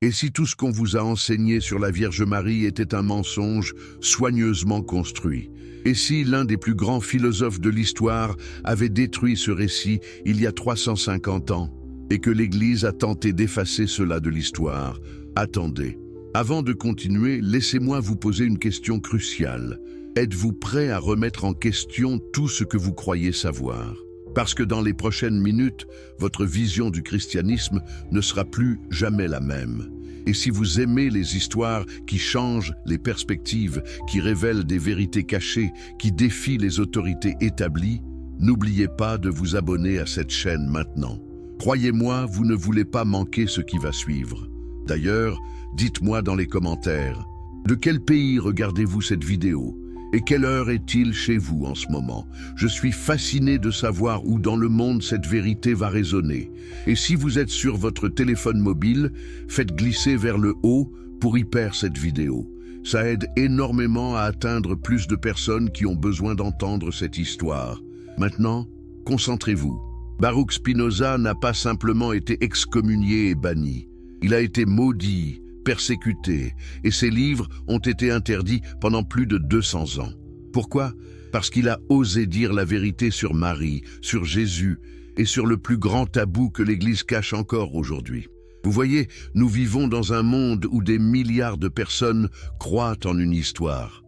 Et si tout ce qu'on vous a enseigné sur la Vierge Marie était un mensonge soigneusement construit? Et si l'un des plus grands philosophes de l'histoire avait détruit ce récit il y a 350 ans, et que l'Église a tenté d'effacer cela de l'histoire? Attendez. Avant de continuer, laissez-moi vous poser une question cruciale. Êtes-vous prêt à remettre en question tout ce que vous croyez savoir? Parce que dans les prochaines minutes, votre vision du christianisme ne sera plus jamais la même. Et si vous aimez les histoires qui changent les perspectives, qui révèlent des vérités cachées, qui défient les autorités établies, n'oubliez pas de vous abonner à cette chaîne maintenant. Croyez-moi, vous ne voulez pas manquer ce qui va suivre. D'ailleurs, dites-moi dans les commentaires, de quel pays regardez-vous cette vidéo? Et quelle heure est-il chez vous en ce moment? Je suis fasciné de savoir où dans le monde cette vérité va résonner. Et si vous êtes sur votre téléphone mobile, faites glisser vers le haut pour y perdre cette vidéo. Ça aide énormément à atteindre plus de personnes qui ont besoin d'entendre cette histoire. Maintenant, concentrez-vous. Baruch Spinoza n'a pas simplement été excommunié et banni. Il a été maudit, persécuté, et ses livres ont été interdits pendant plus de 200 ans. Pourquoi? Parce qu'il a osé dire la vérité sur Marie, sur Jésus, et sur le plus grand tabou que l'Église cache encore aujourd'hui. Vous voyez, nous vivons dans un monde où des milliards de personnes croient en une histoire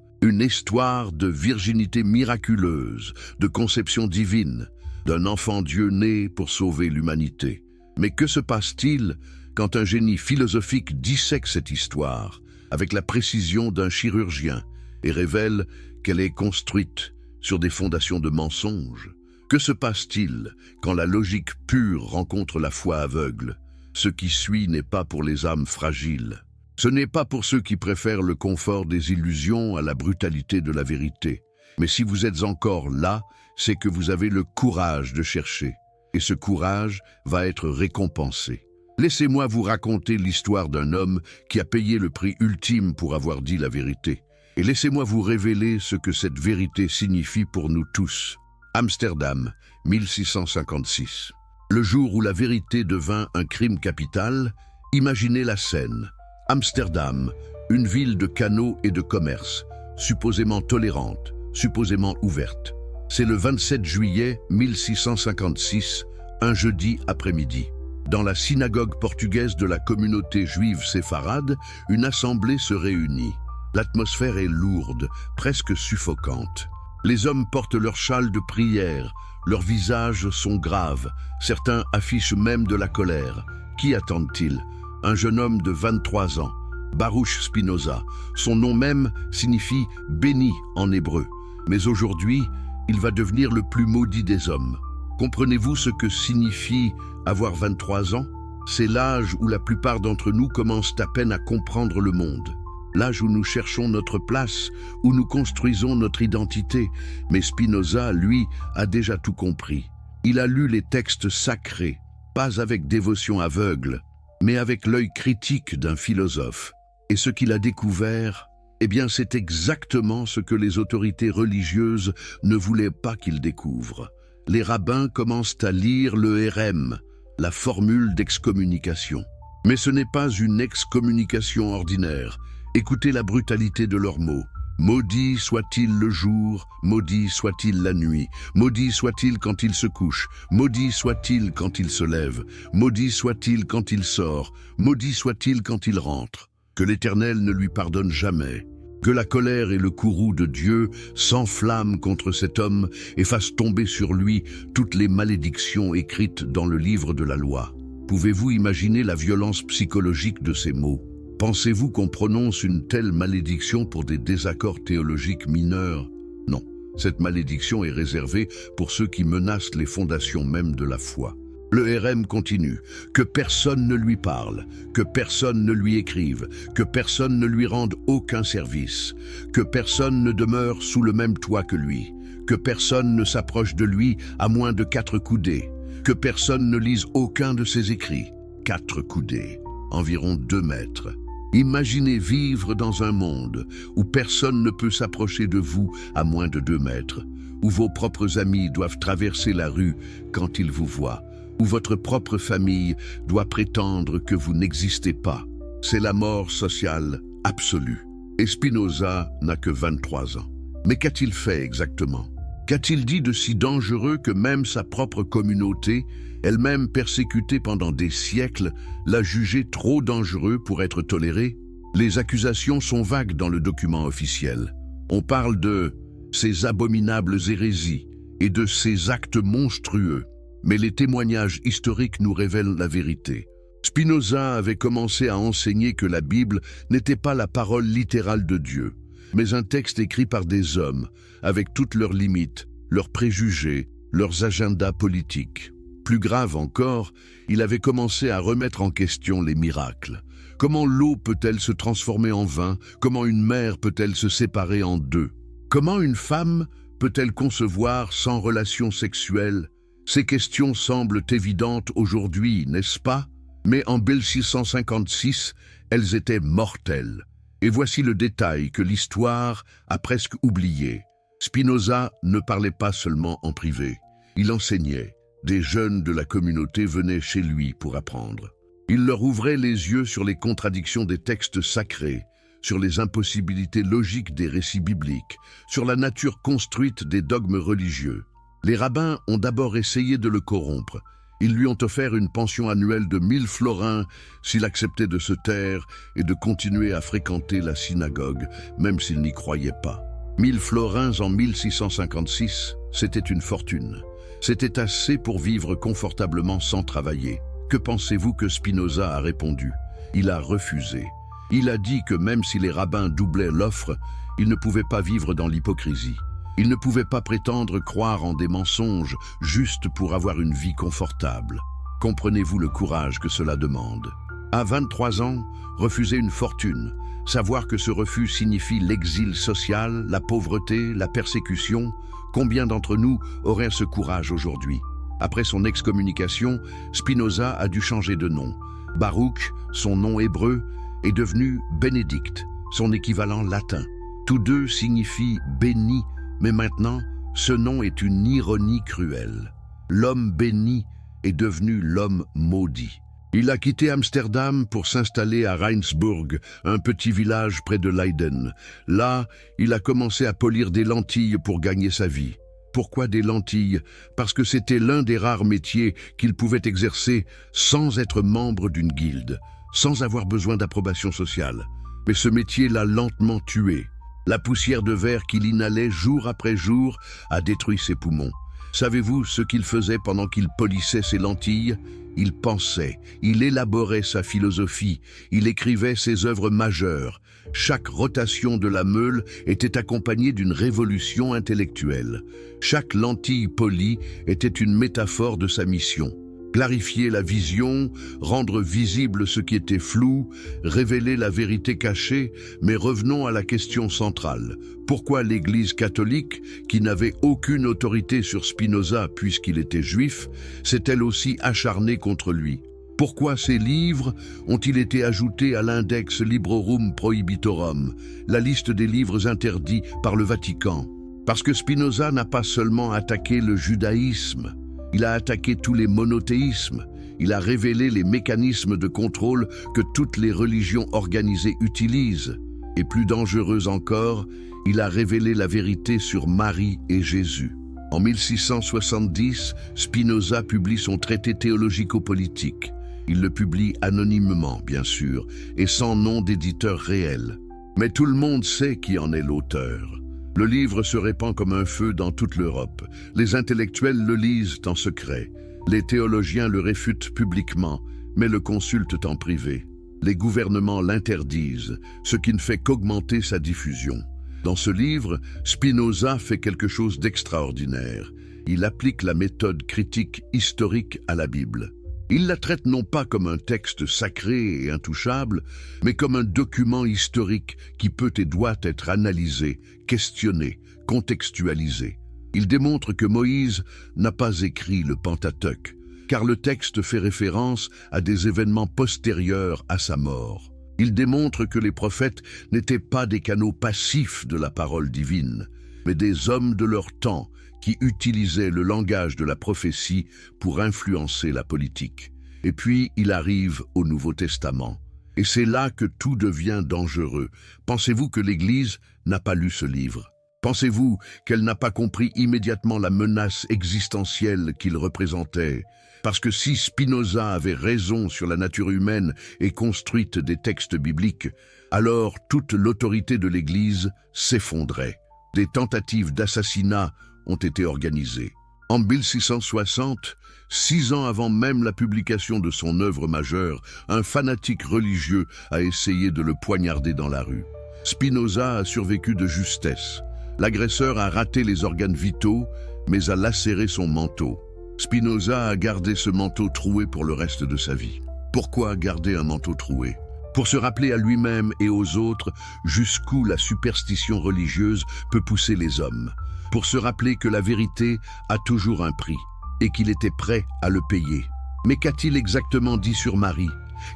de virginité miraculeuse, de conception divine, d'un enfant Dieu né pour sauver l'humanité. Mais que se passe-t-il quand un génie philosophique dissèque cette histoire avec la précision d'un chirurgien et révèle qu'elle est construite sur des fondations de mensonges? Que se passe-t-il quand la logique pure rencontre la foi aveugle? Ce qui suit n'est pas pour les âmes fragiles. Ce n'est pas pour ceux qui préfèrent le confort des illusions à la brutalité de la vérité. Mais si vous êtes encore là, c'est que vous avez le courage de chercher. Et ce courage va être récompensé. Laissez-moi vous raconter l'histoire d'un homme qui a payé le prix ultime pour avoir dit la vérité. Et laissez-moi vous révéler ce que cette vérité signifie pour nous tous. Amsterdam, 1656. Le jour où la vérité devint un crime capital, imaginez la scène. Amsterdam, une ville de canaux et de commerce, supposément tolérante, supposément ouverte. C'est le 27 juillet 1656, un jeudi après-midi. Dans la synagogue portugaise de la communauté juive séfarade, une assemblée se réunit. L'atmosphère est lourde, presque suffocante. Les hommes portent leurs châles de prière, leurs visages sont graves, certains affichent même de la colère. Qui attendent-ils? Un jeune homme de 23 ans, Baruch Spinoza. Son nom même signifie « béni » en hébreu. Mais aujourd'hui, il va devenir le plus maudit des hommes. Comprenez-vous ce que signifie avoir 23 ans? C'est l'âge où la plupart d'entre nous commencent à peine à comprendre le monde. L'âge où nous cherchons notre place, où nous construisons notre identité. Mais Spinoza, lui, a déjà tout compris. Il a lu les textes sacrés, pas avec dévotion aveugle, mais avec l'œil critique d'un philosophe. Et ce qu'il a découvert, eh bien c'est exactement ce que les autorités religieuses ne voulaient pas qu'il découvre. Les rabbins commencent à lire le RM, la formule d'excommunication. Mais ce n'est pas une excommunication ordinaire. Écoutez la brutalité de leurs mots. Maudit soit-il le jour, maudit soit-il la nuit, maudit soit-il quand il se couche, maudit soit-il quand il se lève, maudit soit-il quand il sort, maudit soit-il quand il rentre. Que l'Éternel ne lui pardonne jamais. Que la colère et le courroux de Dieu s'enflamment contre cet homme et fassent tomber sur lui toutes les malédictions écrites dans le livre de la loi. Pouvez-vous imaginer la violence psychologique de ces mots? Pensez-vous qu'on prononce une telle malédiction pour des désaccords théologiques mineurs? Non, cette malédiction est réservée pour ceux qui menacent les fondations même de la foi. Le RM continue, que personne ne lui parle, que personne ne lui écrive, que personne ne lui rende aucun service, que personne ne demeure sous le même toit que lui, que personne ne s'approche de lui à moins de 4 coudées, que personne ne lise aucun de ses écrits. 4 coudées, environ 2 mètres. Imaginez vivre dans un monde où personne ne peut s'approcher de vous à moins de 2 mètres, où vos propres amis doivent traverser la rue quand ils vous voient, où votre propre famille doit prétendre que vous n'existez pas. c'est la mort sociale absolue. Et Spinoza n'a que 23 ans. Mais qu'a-t-il fait exactement? Qu'a-t-il dit de si dangereux que même sa propre communauté, elle-même persécutée pendant des siècles, l'a jugé trop dangereux pour être toléré? Les accusations sont vagues dans le document officiel. On parle de ces abominables hérésies et de ces actes monstrueux. Mais les témoignages historiques nous révèlent la vérité. Spinoza avait commencé à enseigner que la Bible n'était pas la parole littérale de Dieu, mais un texte écrit par des hommes, avec toutes leurs limites, leurs préjugés, leurs agendas politiques. Plus grave encore, il avait commencé à remettre en question les miracles. Comment l'eau peut-elle se transformer en vin? Comment une mer peut-elle se séparer en deux? Comment une femme peut-elle concevoir sans relation sexuelle? Ces questions semblent évidentes aujourd'hui, n'est-ce pas? Mais en 1656, elles étaient mortelles. Et voici le détail que l'histoire a presque oublié. Spinoza ne parlait pas seulement en privé. Il enseignait. Des jeunes de la communauté venaient chez lui pour apprendre. Il leur ouvrait les yeux sur les contradictions des textes sacrés, sur les impossibilités logiques des récits bibliques, sur la nature construite des dogmes religieux. Les rabbins ont d'abord essayé de le corrompre. Ils lui ont offert une pension annuelle de 1000 florins s'il acceptait de se taire et de continuer à fréquenter la synagogue, même s'il n'y croyait pas. 1000 florins en 1656, c'était une fortune. C'était assez pour vivre confortablement sans travailler. Que pensez-vous que Spinoza a répondu? Il a refusé. Il a dit que même si les rabbins doublaient l'offre, il ne pouvait pas vivre dans l'hypocrisie. Il ne pouvait pas prétendre croire en des mensonges juste pour avoir une vie confortable. Comprenez-vous le courage que cela demande? À 23 ans, refuser une fortune, savoir que ce refus signifie l'exil social, la pauvreté, la persécution, combien d'entre nous auraient ce courage aujourd'hui? Après son excommunication, Spinoza a dû changer de nom. Baruch, son nom hébreu, est devenu Bénédicte, son équivalent latin. Tous deux signifient « béni », mais maintenant, ce nom est une ironie cruelle. L'homme béni est devenu l'homme maudit. Il a quitté Amsterdam pour s'installer à Rijnsburg, un petit village près de Leiden. Là, il a commencé à polir des lentilles pour gagner sa vie. Pourquoi des lentilles? Parce que c'était l'un des rares métiers qu'il pouvait exercer sans être membre d'une guilde, sans avoir besoin d'approbation sociale. Mais ce métier l'a lentement tué. La poussière de verre qu'il inhalait jour après jour a détruit ses poumons. Savez-vous ce qu'il faisait pendant qu'il polissait ses lentilles? Il pensait, il élaborait sa philosophie, il écrivait ses œuvres majeures. Chaque rotation de la meule était accompagnée d'une révolution intellectuelle. Chaque lentille polie était une métaphore de sa mission. Clarifier la vision, rendre visible ce qui était flou, révéler la vérité cachée, mais revenons à la question centrale. Pourquoi l'Église catholique, qui n'avait aucune autorité sur Spinoza puisqu'il était juif, s'est-elle aussi acharnée contre lui? Pourquoi ces livres ont-ils été ajoutés à l'index Librorum Prohibitorum, la liste des livres interdits par le Vatican? Parce que Spinoza n'a pas seulement attaqué le judaïsme, il a attaqué tous les monothéismes. Il a révélé les mécanismes de contrôle que toutes les religions organisées utilisent. Et plus dangereux encore, il a révélé la vérité sur Marie et Jésus. En 1670, Spinoza publie son traité théologico-politique. Il le publie anonymement, bien sûr, et sans nom d'éditeur réel. Mais tout le monde sait qui en est l'auteur. Le livre se répand comme un feu dans toute l'Europe. Les intellectuels le lisent en secret. Les théologiens le réfutent publiquement, mais le consultent en privé. Les gouvernements l'interdisent, ce qui ne fait qu'augmenter sa diffusion. Dans ce livre, Spinoza fait quelque chose d'extraordinaire. Il applique la méthode critique historique à la Bible. Il la traite non pas comme un texte sacré et intouchable, mais comme un document historique qui peut et doit être analysé, questionné, contextualisé. Il démontre que Moïse n'a pas écrit le Pentateuque, car le texte fait référence à des événements postérieurs à sa mort. Il démontre que les prophètes n'étaient pas des canaux passifs de la parole divine, mais des hommes de leur temps, qui utilisait le langage de la prophétie pour influencer la politique. Et puis, il arrive au Nouveau Testament. Et c'est là que tout devient dangereux. Pensez-vous que l'Église n'a pas lu ce livre? Pensez-vous qu'elle n'a pas compris immédiatement la menace existentielle qu'il représentait? Parce que si Spinoza avait raison sur la nature humaine et construite des textes bibliques, alors toute l'autorité de l'Église s'effondrait. Des tentatives d'assassinat ont été organisées. En 1660, 6 ans avant même la publication de son œuvre majeure, un fanatique religieux a essayé de le poignarder dans la rue. Spinoza a survécu de justesse. L'agresseur a raté les organes vitaux, mais a lacéré son manteau. Spinoza a gardé ce manteau troué pour le reste de sa vie. Pourquoi garder un manteau troué? Pour se rappeler à lui-même et aux autres jusqu'où la superstition religieuse peut pousser les hommes. Pour se rappeler que la vérité a toujours un prix et qu'il était prêt à le payer. Mais qu'a-t-il exactement dit sur Marie?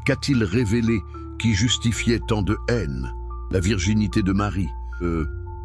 Qu'a-t-il révélé qui justifiait tant de haine? La virginité de Marie,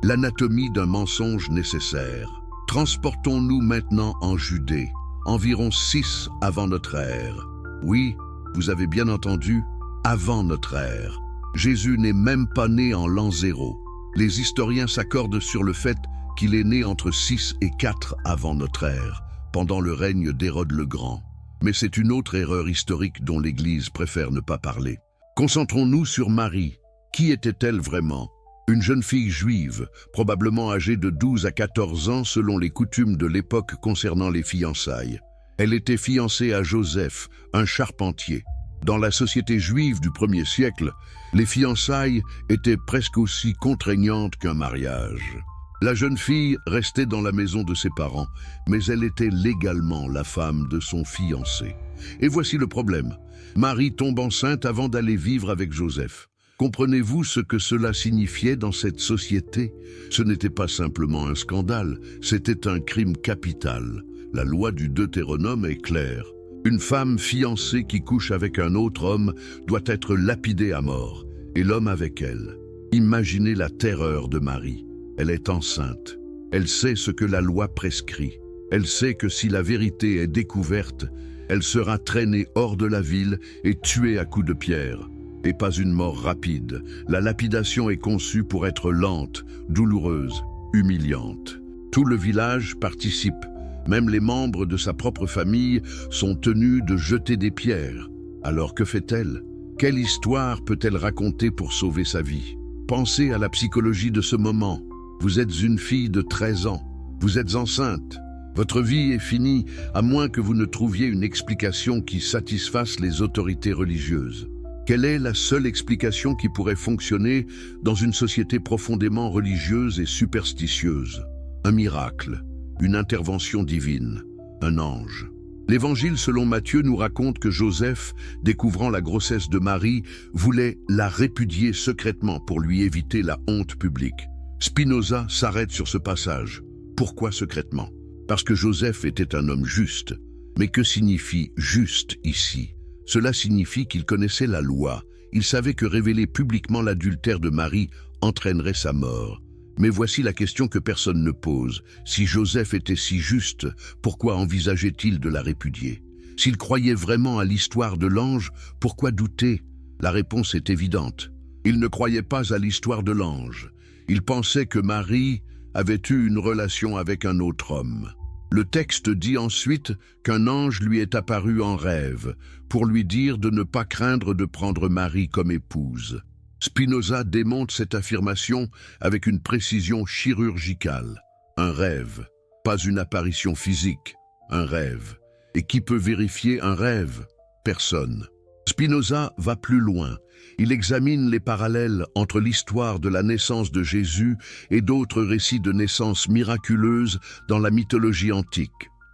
l'anatomie d'un mensonge nécessaire. Transportons-nous maintenant en Judée, environ 6 avant notre ère. Oui, vous avez bien entendu, avant notre ère. Jésus n'est même pas né en l'an 0. Les historiens s'accordent sur le fait qu'il est né entre 6 et 4 avant notre ère, pendant le règne d'Hérode le Grand. Mais c'est une autre erreur historique dont l'Église préfère ne pas parler. Concentrons-nous sur Marie. Qui était-elle vraiment? Une jeune fille juive, probablement âgée de 12 à 14 ans selon les coutumes de l'époque concernant les fiançailles. Elle était fiancée à Joseph, un charpentier. Dans la société juive du 1er siècle, les fiançailles étaient presque aussi contraignantes qu'un mariage. La jeune fille restait dans la maison de ses parents, mais elle était légalement la femme de son fiancé. Et voici le problème. Marie tombe enceinte avant d'aller vivre avec Joseph. Comprenez-vous ce que cela signifiait dans cette société? Ce n'était pas simplement un scandale, c'était un crime capital. La loi du Deutéronome est claire. Une femme fiancée qui couche avec un autre homme doit être lapidée à mort, et l'homme avec elle. Imaginez la terreur de Marie. Elle est enceinte. Elle sait ce que la loi prescrit. Elle sait que si la vérité est découverte, elle sera traînée hors de la ville et tuée à coups de pierre. Et pas une mort rapide. La lapidation est conçue pour être lente, douloureuse, humiliante. Tout le village participe. Même les membres de sa propre famille sont tenus de jeter des pierres. Alors que fait-elle? Quelle histoire peut-elle raconter pour sauver sa vie? Pensez à la psychologie de ce moment. Vous êtes une fille de 13 ans. Vous êtes enceinte. Votre vie est finie, à moins que vous ne trouviez une explication qui satisfasse les autorités religieuses. Quelle est la seule explication qui pourrait fonctionner dans une société profondément religieuse et superstitieuse? Un miracle, une intervention divine, un ange. L'Évangile selon Matthieu nous raconte que Joseph, découvrant la grossesse de Marie, voulait la répudier secrètement pour lui éviter la honte publique. Spinoza s'arrête sur ce passage. Pourquoi secrètement? Parce que Joseph était un homme juste. Mais que signifie « juste » ici? Cela signifie qu'il connaissait la loi. Il savait que révéler publiquement l'adultère de Marie entraînerait sa mort. Mais voici la question que personne ne pose. Si Joseph était si juste, pourquoi envisageait-il de la répudier? S'il croyait vraiment à l'histoire de l'ange, pourquoi douter? La réponse est évidente. Il ne croyait pas à l'histoire de l'ange. Il pensait que Marie avait eu une relation avec un autre homme. Le texte dit ensuite qu'un ange lui est apparu en rêve pour lui dire de ne pas craindre de prendre Marie comme épouse. Spinoza démonte cette affirmation avec une précision chirurgicale. Un rêve, pas une apparition physique, un rêve. Et qui peut vérifier un rêve? Personne. Spinoza va plus loin. Il examine les parallèles entre l'histoire de la naissance de Jésus et d'autres récits de naissance miraculeuse dans la mythologie antique.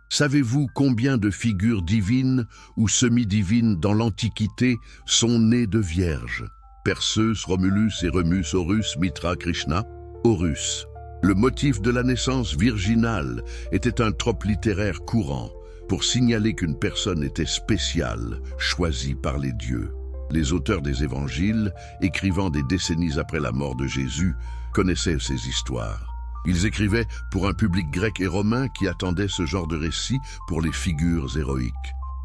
Savez-vous combien de figures divines ou semi-divines dans l'Antiquité sont nées de vierges? Perseus, Romulus et Remus, Horus, Mitra, Krishna, Horus. Le motif de la naissance virginale était un trope littéraire courant pour signaler qu'une personne était spéciale, choisie par les dieux. Les auteurs des évangiles, écrivant des décennies après la mort de Jésus, connaissaient ces histoires. Ils écrivaient pour un public grec et romain qui attendait ce genre de récit pour les figures héroïques.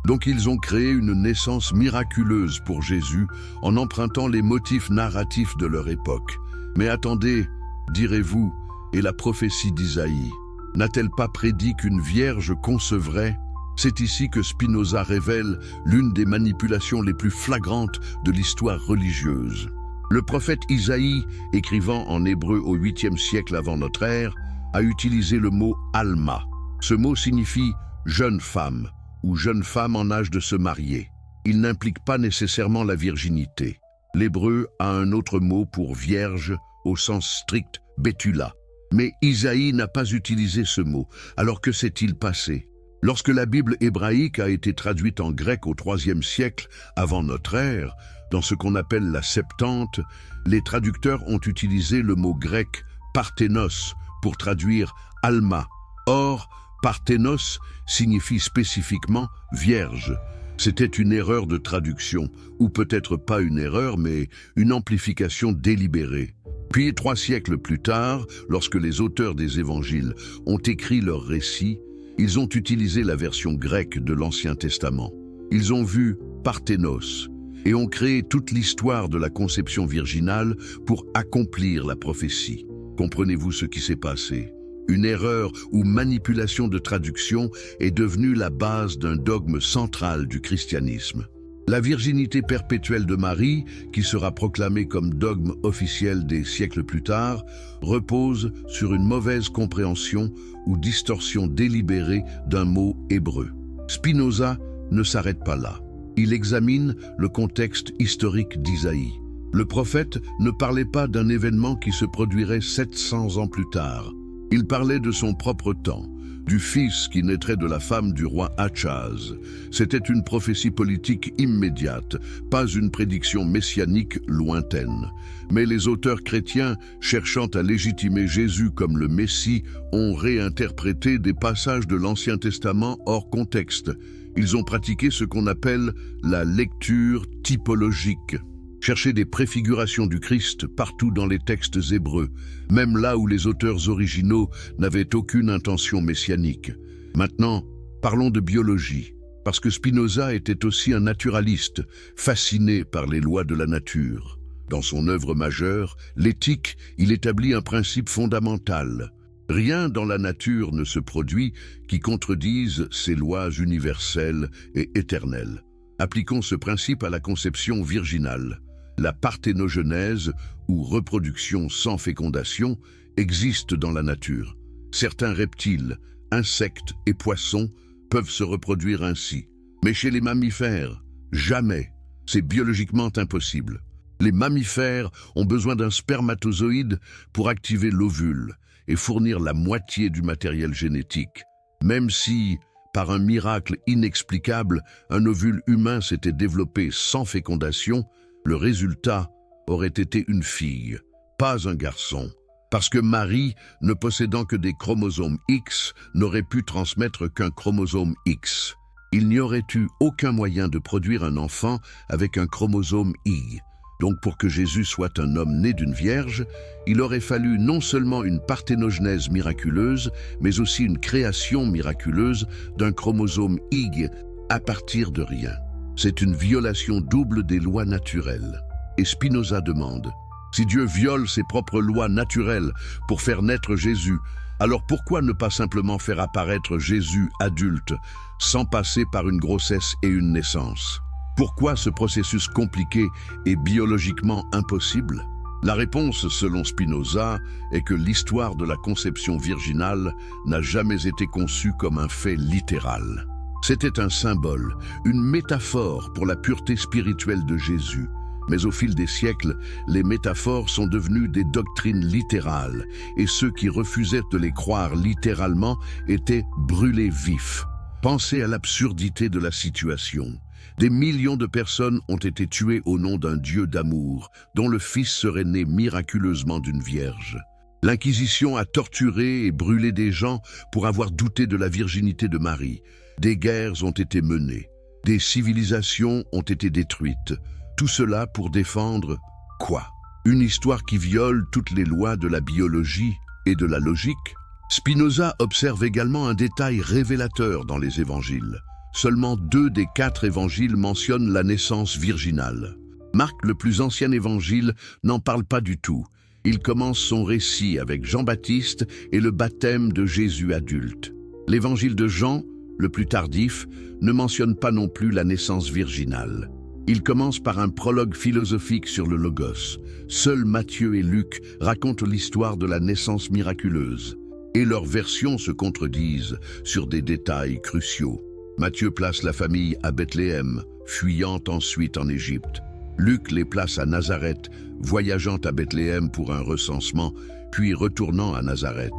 Donc ils ont créé une naissance miraculeuse pour Jésus en empruntant les motifs narratifs de leur époque. Mais attendez, direz-vous, et la prophétie d'Isaïe n'a-t-elle pas prédit qu'une vierge concevrait? C'est ici que Spinoza révèle l'une des manipulations les plus flagrantes de l'histoire religieuse. Le prophète Isaïe, écrivant en hébreu au 8e siècle avant notre ère, a utilisé le mot « alma ». Ce mot signifie « jeune femme » ou « jeune femme en âge de se marier ». Il n'implique pas nécessairement la virginité. L'hébreu a un autre mot pour « vierge » au sens strict « betula ». Mais Isaïe n'a pas utilisé ce mot. Alors que s'est-il passé? Lorsque la Bible hébraïque a été traduite en grec au IIIe siècle avant notre ère, dans ce qu'on appelle la Septante, les traducteurs ont utilisé le mot grec « parthénos » pour traduire « alma ». Or, parthénos signifie spécifiquement « vierge ». C'était une erreur de traduction, ou peut-être pas une erreur, mais une amplification délibérée. Puis, 3 siècles plus tard, lorsque les auteurs des évangiles ont écrit leurs récits, ils ont utilisé la version grecque de l'Ancien Testament. Ils ont vu « parthénos » et ont créé toute l'histoire de la conception virginale pour accomplir la prophétie. Comprenez-vous ce qui s'est passé? Une erreur ou manipulation de traduction est devenue la base d'un dogme central du christianisme. La virginité perpétuelle de Marie, qui sera proclamée comme dogme officiel des siècles plus tard, repose sur une mauvaise compréhension ou distorsion délibérée d'un mot hébreu. Spinoza ne s'arrête pas là. Il examine le contexte historique d'Isaïe. Le prophète ne parlait pas d'un événement qui se produirait 700 ans plus tard. Il parlait de son propre temps, du fils qui naîtrait de la femme du roi Achaz. C'était une prophétie politique immédiate, pas une prédiction messianique lointaine. Mais les auteurs chrétiens, cherchant à légitimer Jésus comme le Messie, ont réinterprété des passages de l'Ancien Testament hors contexte. Ils ont pratiqué ce qu'on appelle la lecture typologique. Chercher des préfigurations du Christ partout dans les textes hébreux, même là où les auteurs originaux n'avaient aucune intention messianique. Maintenant, parlons de biologie, parce que Spinoza était aussi un naturaliste, fasciné par les lois de la nature. Dans son œuvre majeure, l'Éthique, il établit un principe fondamental. Rien dans la nature ne se produit qui contredise ces lois universelles et éternelles. Appliquons ce principe à la conception virginale. La parthénogenèse, ou reproduction sans fécondation, existe dans la nature. Certains reptiles, insectes et poissons peuvent se reproduire ainsi. Mais chez les mammifères, jamais. C'est biologiquement impossible. Les mammifères ont besoin d'un spermatozoïde pour activer l'ovule et fournir la moitié du matériel génétique. Même si, par un miracle inexplicable, un ovule humain s'était développé sans fécondation, le résultat aurait été une fille, pas un garçon, parce que Marie, ne possédant que des chromosomes X, n'aurait pu transmettre qu'un chromosome X. Il n'y aurait eu aucun moyen de produire un enfant avec un chromosome Y. Donc pour que Jésus soit un homme né d'une vierge, il aurait fallu non seulement une parthénogenèse miraculeuse, mais aussi une création miraculeuse d'un chromosome Y à partir de rien. C'est une violation double des lois naturelles. Et Spinoza demande, si Dieu viole ses propres lois naturelles pour faire naître Jésus, alors pourquoi ne pas simplement faire apparaître Jésus adulte, sans passer par une grossesse et une naissance? Pourquoi ce processus compliqué est biologiquement impossible? La réponse, selon Spinoza, est que l'histoire de la conception virginale n'a jamais été conçue comme un fait littéral. C'était un symbole, une métaphore pour la pureté spirituelle de Jésus. Mais au fil des siècles, les métaphores sont devenues des doctrines littérales, et ceux qui refusaient de les croire littéralement étaient brûlés vifs. Pensez à l'absurdité de la situation. Des millions de personnes ont été tuées au nom d'un Dieu d'amour, dont le Fils serait né miraculeusement d'une vierge. L'Inquisition a torturé et brûlé des gens pour avoir douté de la virginité de Marie. Des guerres ont été menées. Des civilisations ont été détruites. Tout cela pour défendre quoi? Une histoire qui viole toutes les lois de la biologie et de la logique? Spinoza observe également un détail révélateur dans les évangiles. Seulement 2 des 4 évangiles mentionnent la naissance virginale. Marc, le plus ancien évangile, n'en parle pas du tout. Il commence son récit avec Jean-Baptiste et le baptême de Jésus adulte. L'évangile de Jean, le plus tardif, ne mentionne pas non plus la naissance virginale. Il commence par un prologue philosophique sur le Logos. Seuls Matthieu et Luc racontent l'histoire de la naissance miraculeuse. Et leurs versions se contredisent sur des détails cruciaux. Matthieu place la famille à Bethléem, fuyant ensuite en Égypte. Luc les place à Nazareth, voyageant à Bethléem pour un recensement, puis retournant à Nazareth.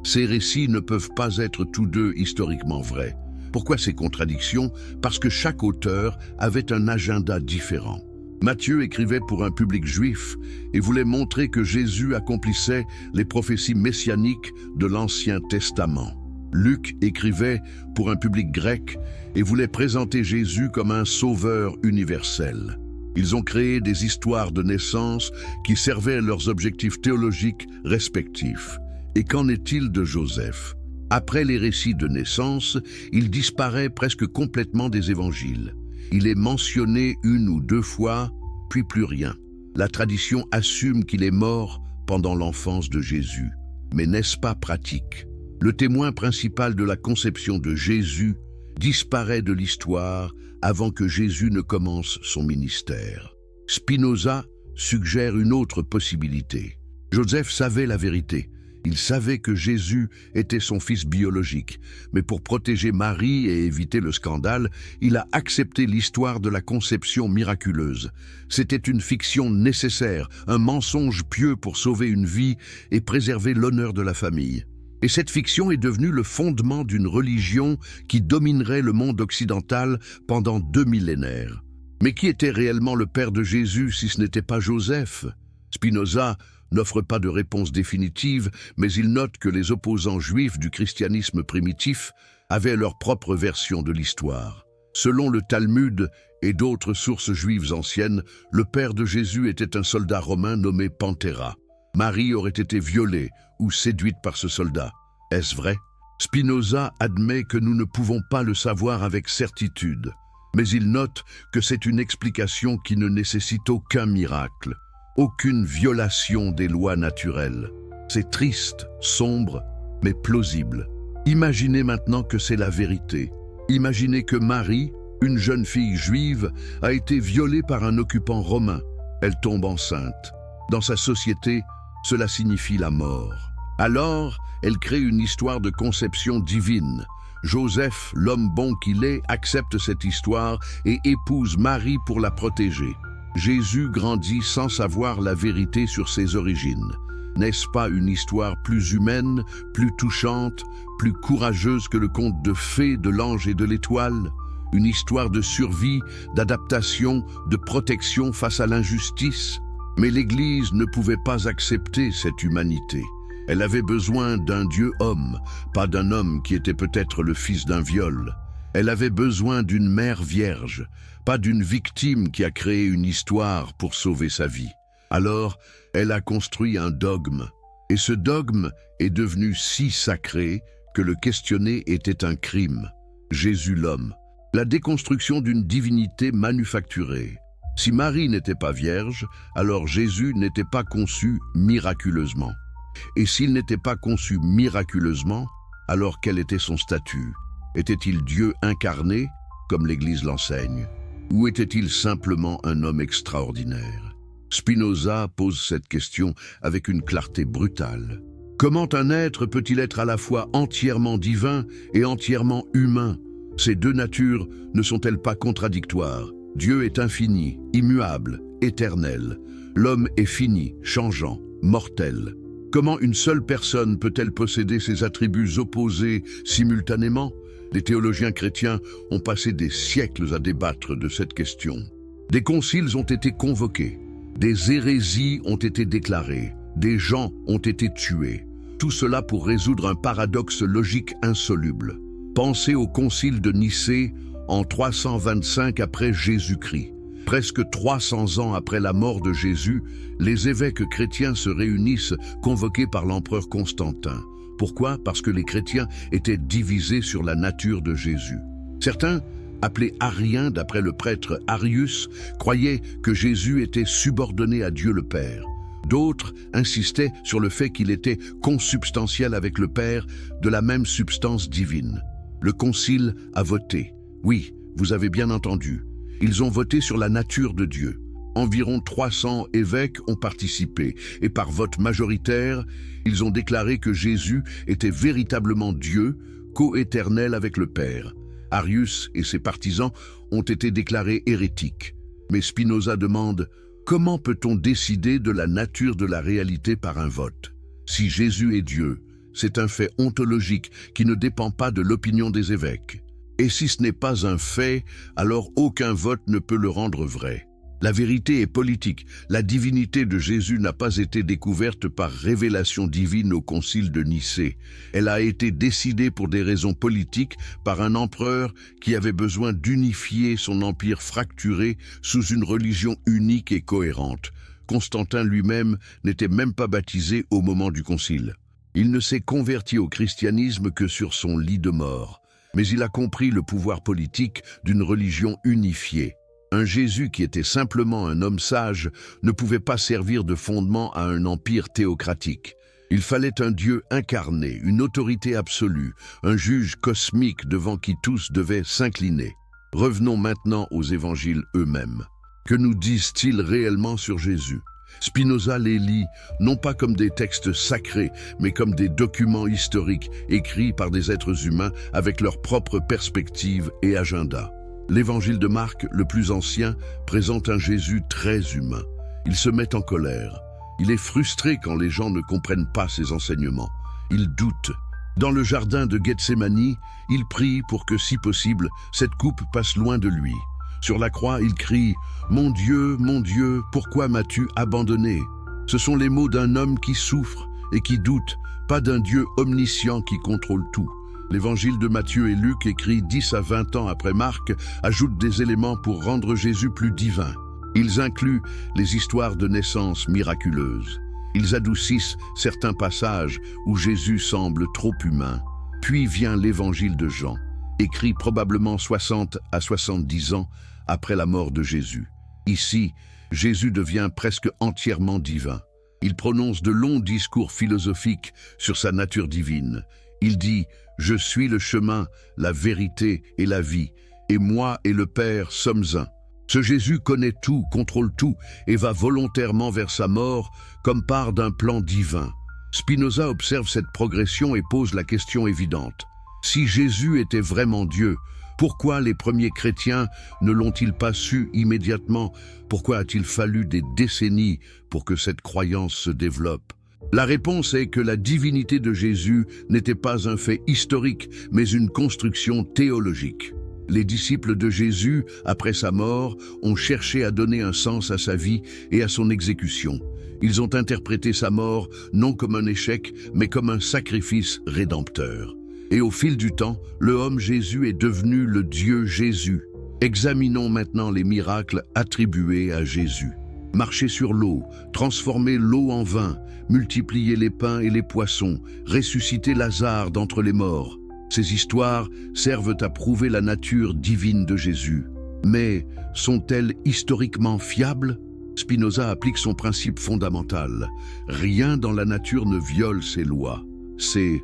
Ces récits ne peuvent pas être tous deux historiquement vrais. Pourquoi ces contradictions? Parce que chaque auteur avait un agenda différent. Matthieu écrivait pour un public juif et voulait montrer que Jésus accomplissait les prophéties messianiques de l'Ancien Testament. Luc écrivait pour un public grec et voulait présenter Jésus comme un sauveur universel. Ils ont créé des histoires de naissance qui servaient à leurs objectifs théologiques respectifs. Et qu'en est-il de Joseph? Après les récits de naissance, il disparaît presque complètement des évangiles. Il est mentionné 1 ou 2 fois, puis plus rien. La tradition assume qu'il est mort pendant l'enfance de Jésus. Mais n'est-ce pas pratique? Le témoin principal de la conception de Jésus disparaît de l'histoire avant que Jésus ne commence son ministère. Spinoza suggère une autre possibilité. Joseph savait la vérité. Il savait que Jésus était son fils biologique, mais pour protéger Marie et éviter le scandale, il a accepté l'histoire de la conception miraculeuse. C'était une fiction nécessaire, un mensonge pieux pour sauver une vie et préserver l'honneur de la famille. Et cette fiction est devenue le fondement d'une religion qui dominerait le monde occidental pendant 2 millénaires. Mais qui était réellement le père de Jésus si ce n'était pas Joseph? Spinoza n'offre pas de réponse définitive, mais il note que les opposants juifs du christianisme primitif avaient leur propre version de l'histoire. Selon le Talmud et d'autres sources juives anciennes, le père de Jésus était un soldat romain nommé Panthéra. Marie aurait été violée ou séduite par ce soldat. Est-ce vrai? Spinoza admet que nous ne pouvons pas le savoir avec certitude, mais il note que c'est une explication qui ne nécessite aucun miracle. Aucune violation des lois naturelles. C'est triste, sombre, mais plausible. Imaginez maintenant que c'est la vérité. Imaginez que Marie, une jeune fille juive, a été violée par un occupant romain. Elle tombe enceinte. Dans sa société, cela signifie la mort. Alors, elle crée une histoire de conception divine. Joseph, l'homme bon qu'il est, accepte cette histoire et épouse Marie pour la protéger. Jésus grandit sans savoir la vérité sur ses origines. N'est-ce pas une histoire plus humaine, plus touchante, plus courageuse que le conte de fées, de l'ange et de l'étoile? Une histoire de survie, d'adaptation, de protection face à l'injustice? Mais l'Église ne pouvait pas accepter cette humanité. Elle avait besoin d'un Dieu homme, pas d'un homme qui était peut-être le fils d'un viol. Elle avait besoin d'une mère vierge, pas d'une victime qui a créé une histoire pour sauver sa vie. Alors, elle a construit un dogme. Et ce dogme est devenu si sacré que le questionner était un crime. Jésus l'homme. La déconstruction d'une divinité manufacturée. Si Marie n'était pas vierge, alors Jésus n'était pas conçu miraculeusement. Et s'il n'était pas conçu miraculeusement, alors quel était son statut? Était-il Dieu incarné, comme l'Église l'enseigne? Ou était-il simplement un homme extraordinaire? Spinoza pose cette question avec une clarté brutale. Comment un être peut-il être à la fois entièrement divin et entièrement humain? Ces deux natures ne sont-elles pas contradictoires? Dieu est infini, immuable, éternel. L'homme est fini, changeant, mortel. Comment une seule personne peut-elle posséder ces attributs opposés simultanément? Les théologiens chrétiens ont passé des siècles à débattre de cette question. Des conciles ont été convoqués, des hérésies ont été déclarées, des gens ont été tués. Tout cela pour résoudre un paradoxe logique insoluble. Pensez au concile de Nicée en 325 après Jésus-Christ. Presque 300 ans après la mort de Jésus, les évêques chrétiens se réunissent convoqués par l'empereur Constantin. Pourquoi? Parce que les chrétiens étaient divisés sur la nature de Jésus. Certains appelé arien d'après le prêtre Arius, croyaient que Jésus était subordonné à Dieu le Père. D'autres insistaient sur le fait qu'il était consubstantiel avec le Père de la même substance divine. Le Concile a voté. Oui, vous avez bien entendu. Ils ont voté sur la nature de Dieu. Environ 300 évêques ont participé et par vote majoritaire, ils ont déclaré que Jésus était véritablement Dieu, coéternel avec le Père. Arius et ses partisans ont été déclarés hérétiques. Mais Spinoza demande « Comment peut-on décider de la nature de la réalité par un vote? Si Jésus est Dieu, c'est un fait ontologique qui ne dépend pas de l'opinion des évêques. Et si ce n'est pas un fait, alors aucun vote ne peut le rendre vrai. La vérité est politique. La divinité de Jésus n'a pas été découverte par révélation divine au concile de Nicée. Elle a été décidée pour des raisons politiques par un empereur qui avait besoin d'unifier son empire fracturé sous une religion unique et cohérente. Constantin lui-même n'était même pas baptisé au moment du concile. Il ne s'est converti au christianisme que sur son lit de mort. Mais il a compris le pouvoir politique d'une religion unifiée. Un Jésus qui était simplement un homme sage ne pouvait pas servir de fondement à un empire théocratique. Il fallait un Dieu incarné, une autorité absolue, un juge cosmique devant qui tous devaient s'incliner. Revenons maintenant aux évangiles eux-mêmes. Que nous disent-ils réellement sur Jésus? Spinoza les lit non pas comme des textes sacrés, mais comme des documents historiques écrits par des êtres humains avec leur propre perspective et agenda. L'évangile de Marc, le plus ancien, présente un Jésus très humain. Il se met en colère. Il est frustré quand les gens ne comprennent pas ses enseignements. Il doute. Dans le jardin de Gethsémani, il prie pour que, si possible, cette coupe passe loin de lui. Sur la croix, il crie « Mon Dieu, pourquoi m'as-tu abandonné ?» Ce sont les mots d'un homme qui souffre et qui doute, pas d'un Dieu omniscient qui contrôle tout. L'évangile de Matthieu et Luc, écrit 10 à 20 ans après Marc, ajoute des éléments pour rendre Jésus plus divin. Ils incluent les histoires de naissance miraculeuses. Ils adoucissent certains passages où Jésus semble trop humain. Puis vient l'évangile de Jean, écrit probablement 60 à 70 ans après la mort de Jésus. Ici, Jésus devient presque entièrement divin. Il prononce de longs discours philosophiques sur sa nature divine. Il dit « Je suis le chemin, la vérité et la vie, et moi et le Père sommes un ». Ce Jésus connaît tout, contrôle tout, et va volontairement vers sa mort comme part d'un plan divin. Spinoza observe cette progression et pose la question évidente. Si Jésus était vraiment Dieu, pourquoi les premiers chrétiens ne l'ont-ils pas su immédiatement? Pourquoi a-t-il fallu des décennies pour que cette croyance se développe? La réponse est que la divinité de Jésus n'était pas un fait historique, mais une construction théologique. Les disciples de Jésus, après sa mort, ont cherché à donner un sens à sa vie et à son exécution. Ils ont interprété sa mort non comme un échec, mais comme un sacrifice rédempteur. Et au fil du temps, le homme Jésus est devenu le Dieu Jésus. Examinons maintenant les miracles attribués à Jésus. Marcher sur l'eau, transformer l'eau en vin, multiplier les pains et les poissons, ressusciter Lazare d'entre les morts. Ces histoires servent à prouver la nature divine de Jésus. Mais sont-elles historiquement fiables? Spinoza applique son principe fondamental. Rien dans la nature ne viole ses lois. Si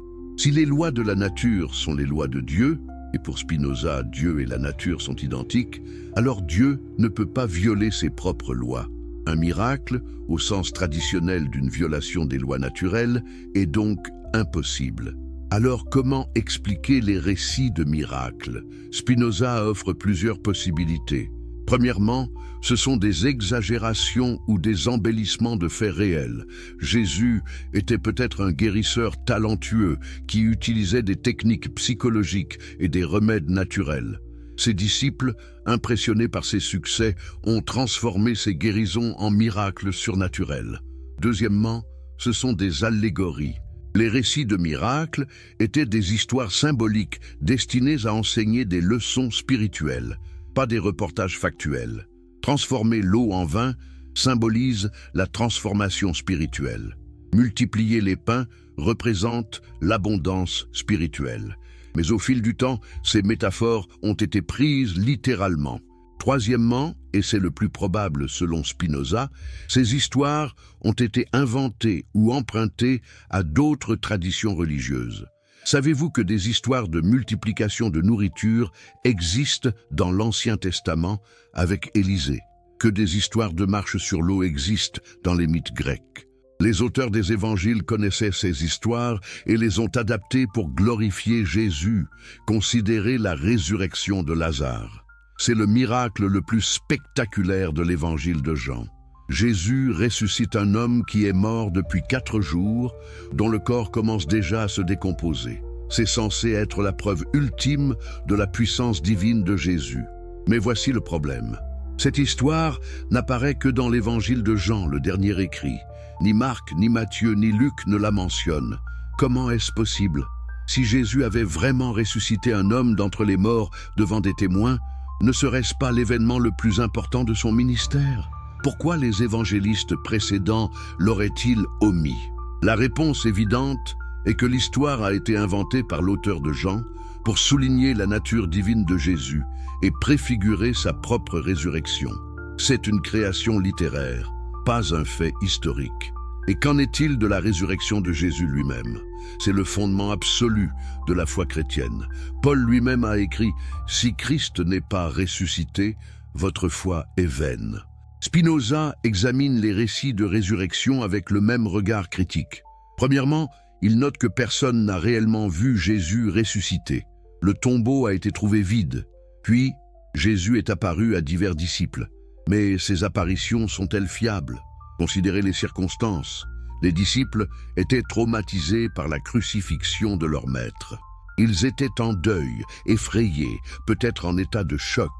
les lois de la nature sont les lois de Dieu, et pour Spinoza, Dieu et la nature sont identiques, alors Dieu ne peut pas violer ses propres lois. Un miracle, au sens traditionnel d'une violation des lois naturelles, est donc impossible. Alors comment expliquer les récits de miracles? Spinoza offre plusieurs possibilités. Premièrement, ce sont des exagérations ou des embellissements de faits réels. Jésus était peut-être un guérisseur talentueux qui utilisait des techniques psychologiques et des remèdes naturels. Ses disciples, impressionnés par ses succès, ont transformé ces guérisons en miracles surnaturels. Deuxièmement, ce sont des allégories. Les récits de miracles étaient des histoires symboliques destinées à enseigner des leçons spirituelles, pas des reportages factuels. Transformer l'eau en vin symbolise la transformation spirituelle. Multiplier les pains représente l'abondance spirituelle. Mais au fil du temps, ces métaphores ont été prises littéralement. Troisièmement, et c'est le plus probable selon Spinoza, ces histoires ont été inventées ou empruntées à d'autres traditions religieuses. Savez-vous que des histoires de multiplication de nourriture existent dans l'Ancien Testament avec Élisée? Que des histoires de marche sur l'eau existent dans les mythes grecs? Les auteurs des évangiles connaissaient ces histoires et les ont adaptées pour glorifier Jésus, considérer la résurrection de Lazare. C'est le miracle le plus spectaculaire de l'évangile de Jean. Jésus ressuscite un homme qui est mort depuis 4 jours, dont le corps commence déjà à se décomposer. C'est censé être la preuve ultime de la puissance divine de Jésus. Mais voici le problème. Cette histoire n'apparaît que dans l'évangile de Jean, le dernier écrit. Ni Marc, ni Matthieu, ni Luc ne la mentionnent. Comment est-ce possible? Si Jésus avait vraiment ressuscité un homme d'entre les morts devant des témoins, ne serait-ce pas l'événement le plus important de son ministère? Pourquoi les évangélistes précédents l'auraient-ils omis? La réponse évidente est que l'histoire a été inventée par l'auteur de Jean pour souligner la nature divine de Jésus et préfigurer sa propre résurrection. C'est une création littéraire, pas un fait historique. Et qu'en est-il de la résurrection de Jésus lui-même? C'est le fondement absolu de la foi chrétienne. Paul lui-même a écrit « Si Christ n'est pas ressuscité, votre foi est vaine ». Spinoza examine les récits de résurrection avec le même regard critique. Premièrement, il note que personne n'a réellement vu Jésus ressuscité. Le tombeau a été trouvé vide. Puis, Jésus est apparu à divers disciples. Mais ces apparitions sont-elles fiables? Considérez les circonstances. Les disciples étaient traumatisés par la crucifixion de leur maître. Ils étaient en deuil, effrayés, peut-être en état de choc.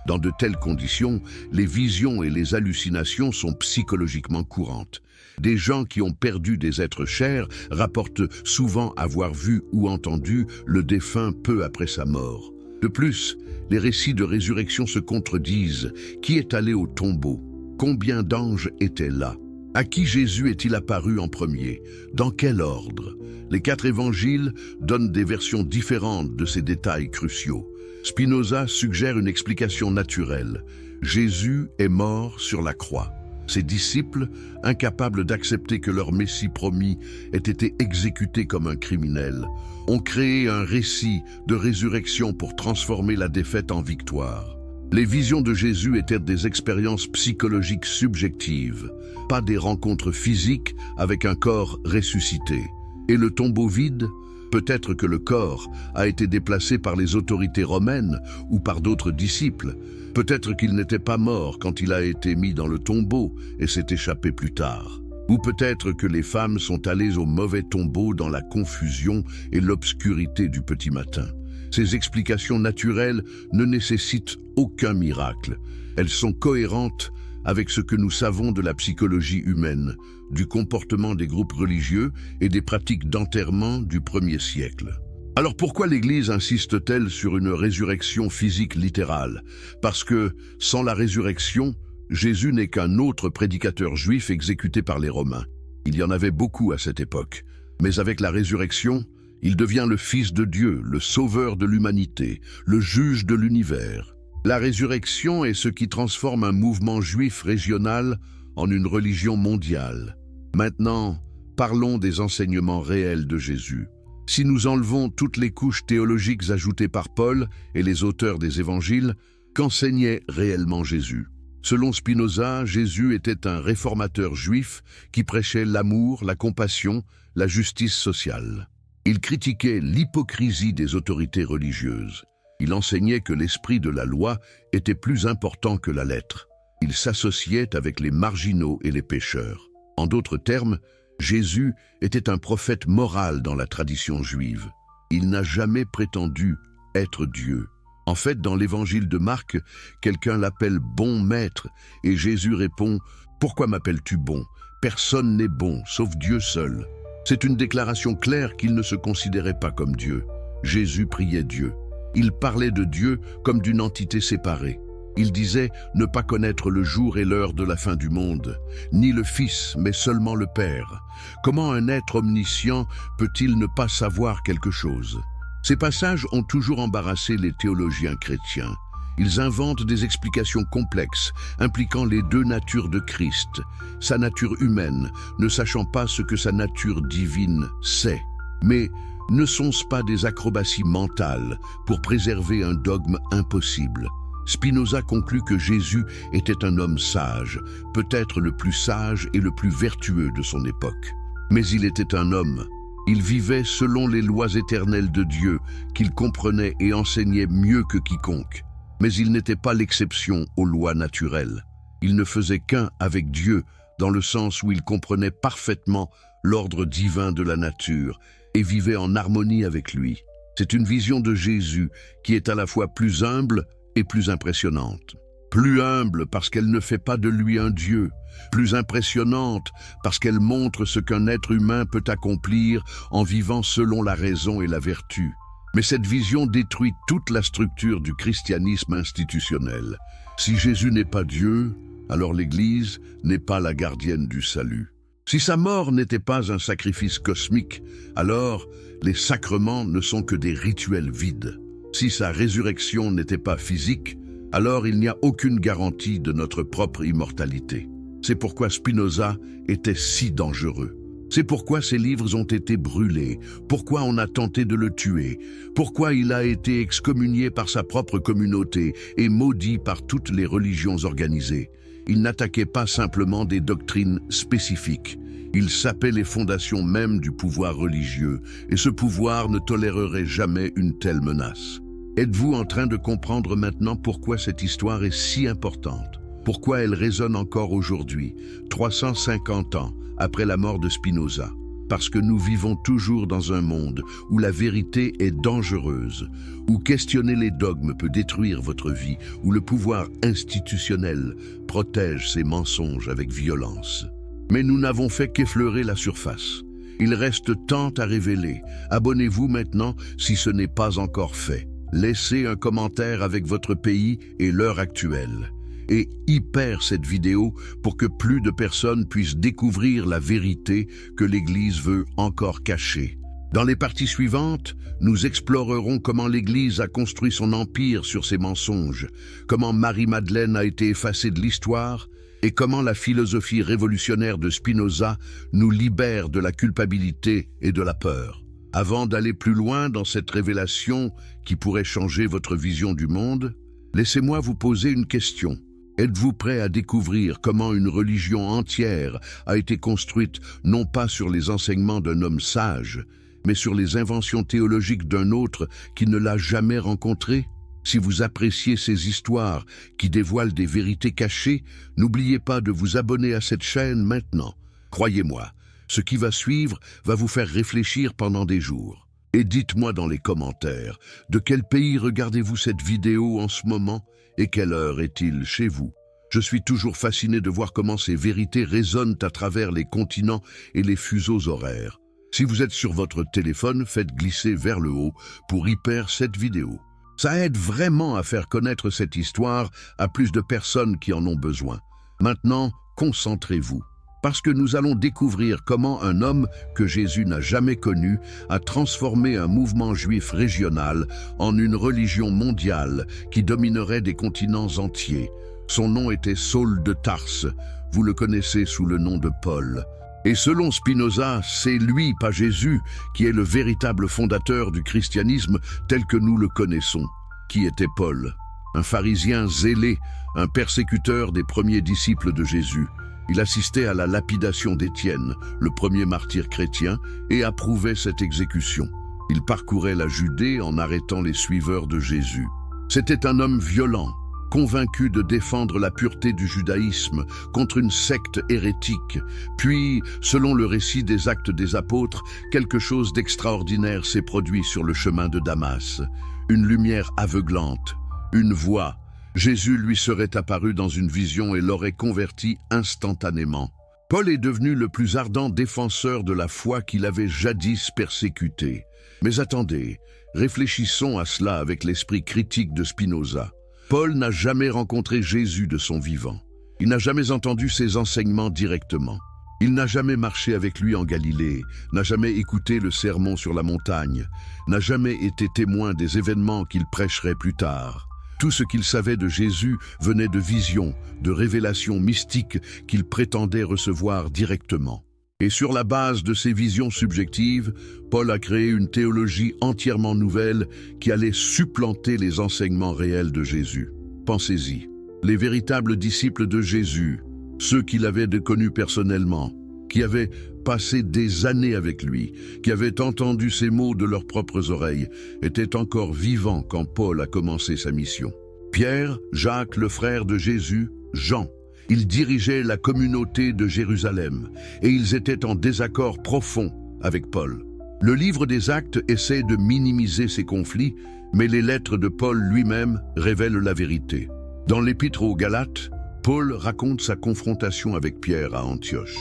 Dans de telles conditions, les visions et les hallucinations sont psychologiquement courantes. Des gens qui ont perdu des êtres chers rapportent souvent avoir vu ou entendu le défunt peu après sa mort. De plus, les récits de résurrection se contredisent. Qui est allé au tombeau? Combien d'anges étaient là? À qui Jésus est-il apparu en premier? Dans quel ordre? Les 4 évangiles donnent des versions différentes de ces détails cruciaux. Spinoza suggère une explication naturelle. Jésus est mort sur la croix. Ses disciples, incapables d'accepter que leur Messie promis ait été exécuté comme un criminel, ont créé un récit de résurrection pour transformer la défaite en victoire. Les visions de Jésus étaient des expériences psychologiques subjectives, pas des rencontres physiques avec un corps ressuscité. Et le tombeau vide? Peut-être que le corps a été déplacé par les autorités romaines ou par d'autres disciples. Peut-être qu'il n'était pas mort quand il a été mis dans le tombeau et s'est échappé plus tard. Ou peut-être que les femmes sont allées au mauvais tombeau dans la confusion et l'obscurité du petit matin. Ces explications naturelles ne nécessitent aucun miracle. Elles sont cohérentes avec ce que nous savons de la psychologie humaine, du comportement des groupes religieux et des pratiques d'enterrement du 1er siècle. Alors pourquoi l'Église insiste-t-elle sur une résurrection physique littérale? Parce que, sans la résurrection, Jésus n'est qu'un autre prédicateur juif exécuté par les Romains. Il y en avait beaucoup à cette époque. Mais avec la résurrection, il devient le Fils de Dieu, le Sauveur de l'humanité, le Juge de l'univers. La résurrection est ce qui transforme un mouvement juif régional en une religion mondiale. Maintenant, parlons des enseignements réels de Jésus. Si nous enlevons toutes les couches théologiques ajoutées par Paul et les auteurs des évangiles, qu'enseignait réellement Jésus? Selon Spinoza, Jésus était un réformateur juif qui prêchait l'amour, la compassion, la justice sociale. Il critiquait l'hypocrisie des autorités religieuses. Il enseignait que l'esprit de la loi était plus important que la lettre. Il s'associait avec les marginaux et les pécheurs. En d'autres termes, Jésus était un prophète moral dans la tradition juive. Il n'a jamais prétendu être Dieu. En fait, dans l'évangile de Marc, quelqu'un l'appelle « bon maître » et Jésus répond « Pourquoi m'appelles-tu bon? Personne n'est bon, sauf Dieu seul. » C'est une déclaration claire qu'il ne se considérait pas comme Dieu. Jésus priait Dieu. Il parlait de Dieu comme d'une entité séparée. Il disait ne pas connaître le jour et l'heure de la fin du monde, ni le Fils, mais seulement le Père. Comment un être omniscient peut-il ne pas savoir quelque chose? Ces passages ont toujours embarrassé les théologiens chrétiens. Ils inventent des explications complexes, impliquant les deux natures de Christ, sa nature humaine, ne sachant pas ce que sa nature divine sait. Mais ne sont-ce pas des acrobaties mentales pour préserver un dogme impossible? Spinoza conclut que Jésus était un homme sage, peut-être le plus sage et le plus vertueux de son époque. Mais il était un homme. Il vivait selon les lois éternelles de Dieu, qu'il comprenait et enseignait mieux que quiconque. Mais il n'était pas l'exception aux lois naturelles. Il ne faisait qu'un avec Dieu, dans le sens où il comprenait parfaitement l'ordre divin de la nature et vivait en harmonie avec lui. C'est une vision de Jésus qui est à la fois plus humble et plus impressionnante. Plus humble parce qu'elle ne fait pas de lui un Dieu, plus impressionnante parce qu'elle montre ce qu'un être humain peut accomplir en vivant selon la raison et la vertu. Mais cette vision détruit toute la structure du christianisme institutionnel. Si Jésus n'est pas Dieu, alors l'Église n'est pas la gardienne du salut. Si sa mort n'était pas un sacrifice cosmique, alors les sacrements ne sont que des rituels vides. Si sa résurrection n'était pas physique, alors il n'y a aucune garantie de notre propre immortalité. C'est pourquoi Spinoza était si dangereux. C'est pourquoi ses livres ont été brûlés, pourquoi on a tenté de le tuer, pourquoi il a été excommunié par sa propre communauté et maudit par toutes les religions organisées. Il n'attaquait pas simplement des doctrines spécifiques, il sapait les fondations même du pouvoir religieux, et ce pouvoir ne tolérerait jamais une telle menace. Êtes-vous en train de comprendre maintenant pourquoi cette histoire est si importante? Pourquoi elle résonne encore aujourd'hui, 350 ans après la mort de Spinoza? Parce que nous vivons toujours dans un monde où la vérité est dangereuse, où questionner les dogmes peut détruire votre vie, où le pouvoir institutionnel protège ses mensonges avec violence. Mais nous n'avons fait qu'effleurer la surface. Il reste tant à révéler. Abonnez-vous maintenant si ce n'est pas encore fait. Laissez un commentaire avec votre pays et l'heure actuelle. Et hyper cette vidéo pour que plus de personnes puissent découvrir la vérité que l'Église veut encore cacher. Dans les parties suivantes, nous explorerons comment l'Église a construit son empire sur ses mensonges, comment Marie-Madeleine a été effacée de l'histoire et comment la philosophie révolutionnaire de Spinoza nous libère de la culpabilité et de la peur. Avant d'aller plus loin dans cette révélation qui pourrait changer votre vision du monde, laissez-moi vous poser une question. Êtes-vous prêt à découvrir comment une religion entière a été construite non pas sur les enseignements d'un homme sage, mais sur les inventions théologiques d'un autre qui ne l'a jamais rencontré? Si vous appréciez ces histoires qui dévoilent des vérités cachées, n'oubliez pas de vous abonner à cette chaîne maintenant. Croyez-moi, ce qui va suivre va vous faire réfléchir pendant des jours. Et dites-moi dans les commentaires, de quel pays regardez-vous cette vidéo en ce moment et quelle heure est-il chez vous? Je suis toujours fasciné de voir comment ces vérités résonnent à travers les continents et les fuseaux horaires. Si vous êtes sur votre téléphone, faites glisser vers le haut pour hyper cette vidéo. Ça aide vraiment à faire connaître cette histoire à plus de personnes qui en ont besoin. Maintenant, concentrez-vous. Parce que nous allons découvrir comment un homme que Jésus n'a jamais connu a transformé un mouvement juif régional en une religion mondiale qui dominerait des continents entiers. Son nom était Saul de Tarse, vous le connaissez sous le nom de Paul. Et selon Spinoza, c'est lui, pas Jésus, qui est le véritable fondateur du christianisme tel que nous le connaissons. Qui était Paul? Un pharisien zélé, un persécuteur des premiers disciples de Jésus. Il assistait à la lapidation d'Étienne, le premier martyr chrétien, et approuvait cette exécution. Il parcourait la Judée en arrêtant les suiveurs de Jésus. C'était un homme violent, convaincu de défendre la pureté du judaïsme contre une secte hérétique. Puis, selon le récit des Actes des Apôtres, quelque chose d'extraordinaire s'est produit sur le chemin de Damas. Une lumière aveuglante, une voix. Jésus lui serait apparu dans une vision et l'aurait converti instantanément. Paul est devenu le plus ardent défenseur de la foi qu'il avait jadis persécuté. Mais attendez, réfléchissons à cela avec l'esprit critique de Spinoza. Paul n'a jamais rencontré Jésus de son vivant. Il n'a jamais entendu ses enseignements directement. Il n'a jamais marché avec lui en Galilée, n'a jamais écouté le sermon sur la montagne, n'a jamais été témoin des événements qu'il prêcherait plus tard. Tout ce qu'il savait de Jésus venait de visions, de révélations mystiques qu'il prétendait recevoir directement. Et sur la base de ces visions subjectives, Paul a créé une théologie entièrement nouvelle qui allait supplanter les enseignements réels de Jésus. Pensez-y, les véritables disciples de Jésus, ceux qu'il avait connus personnellement, qui avaient passé des années avec lui, qui avaient entendu ces mots de leurs propres oreilles, étaient encore vivants quand Paul a commencé sa mission. Pierre, Jacques, le frère de Jésus, Jean, ils dirigeaient la communauté de Jérusalem et ils étaient en désaccord profond avec Paul. Le livre des Actes essaie de minimiser ces conflits, mais les lettres de Paul lui-même révèlent la vérité. Dans l'Épître aux Galates, Paul raconte sa confrontation avec Pierre à Antioche.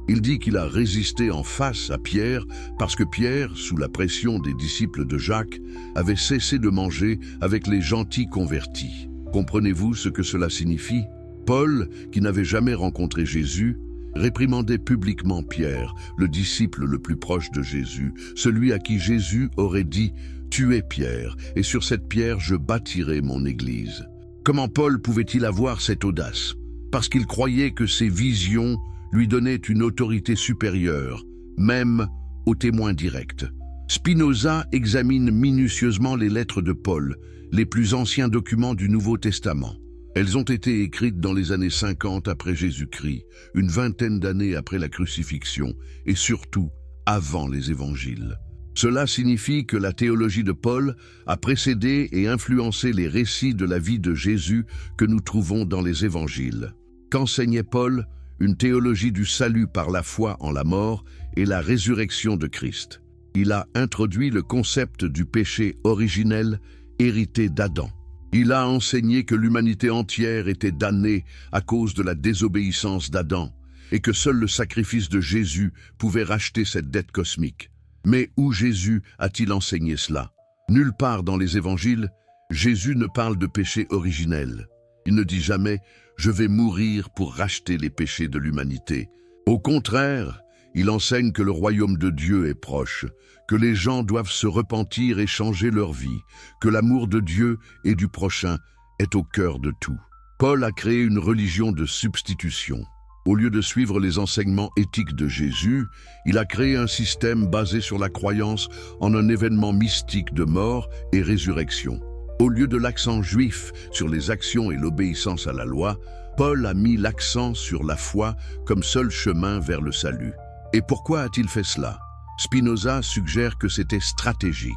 Il dit qu'il a résisté en face à Pierre parce que Pierre, sous la pression des disciples de Jacques, avait cessé de manger avec les gentils convertis. Comprenez-vous ce que cela signifie? Paul, qui n'avait jamais rencontré Jésus, réprimandait publiquement Pierre, le disciple le plus proche de Jésus, celui à qui Jésus aurait dit « Tu es Pierre, et sur cette pierre je bâtirai mon église ». Comment Paul pouvait-il avoir cette audace? Parce qu'il croyait que ses visions lui donnaient une autorité supérieure, même aux témoins directs. Spinoza examine minutieusement les lettres de Paul, les plus anciens documents du Nouveau Testament. Elles ont été écrites dans les années 50 après Jésus-Christ, une vingtaine d'années après la crucifixion, et surtout avant les évangiles. Cela signifie que la théologie de Paul a précédé et influencé les récits de la vie de Jésus que nous trouvons dans les évangiles. Qu'enseignait Paul? Une théologie du salut par la foi en la mort et la résurrection de Christ. Il a introduit le concept du péché originel hérité d'Adam. Il a enseigné que l'humanité entière était damnée à cause de la désobéissance d'Adam et que seul le sacrifice de Jésus pouvait racheter cette dette cosmique. Mais où Jésus a-t-il enseigné cela? Nulle part dans les évangiles, Jésus ne parle de péché originel. Il ne dit jamais « Je vais mourir pour racheter les péchés de l'humanité ». Au contraire, il enseigne que le royaume de Dieu est proche, que les gens doivent se repentir et changer leur vie, que l'amour de Dieu et du prochain est au cœur de tout. Paul a créé une religion de substitution. Au lieu de suivre les enseignements éthiques de Jésus, il a créé un système basé sur la croyance en un événement mystique de mort et résurrection. Au lieu de l'accent juif sur les actions et l'obéissance à la loi, Paul a mis l'accent sur la foi comme seul chemin vers le salut. Et pourquoi a-t-il fait cela? Spinoza suggère que c'était stratégique.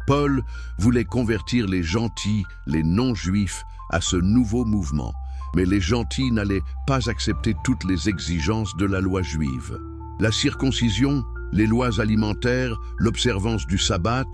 Paul voulait convertir les gentils, les non-juifs, à ce nouveau mouvement. Mais les gentils n'allaient pas accepter toutes les exigences de la loi juive. La circoncision, les lois alimentaires, l'observance du sabbat,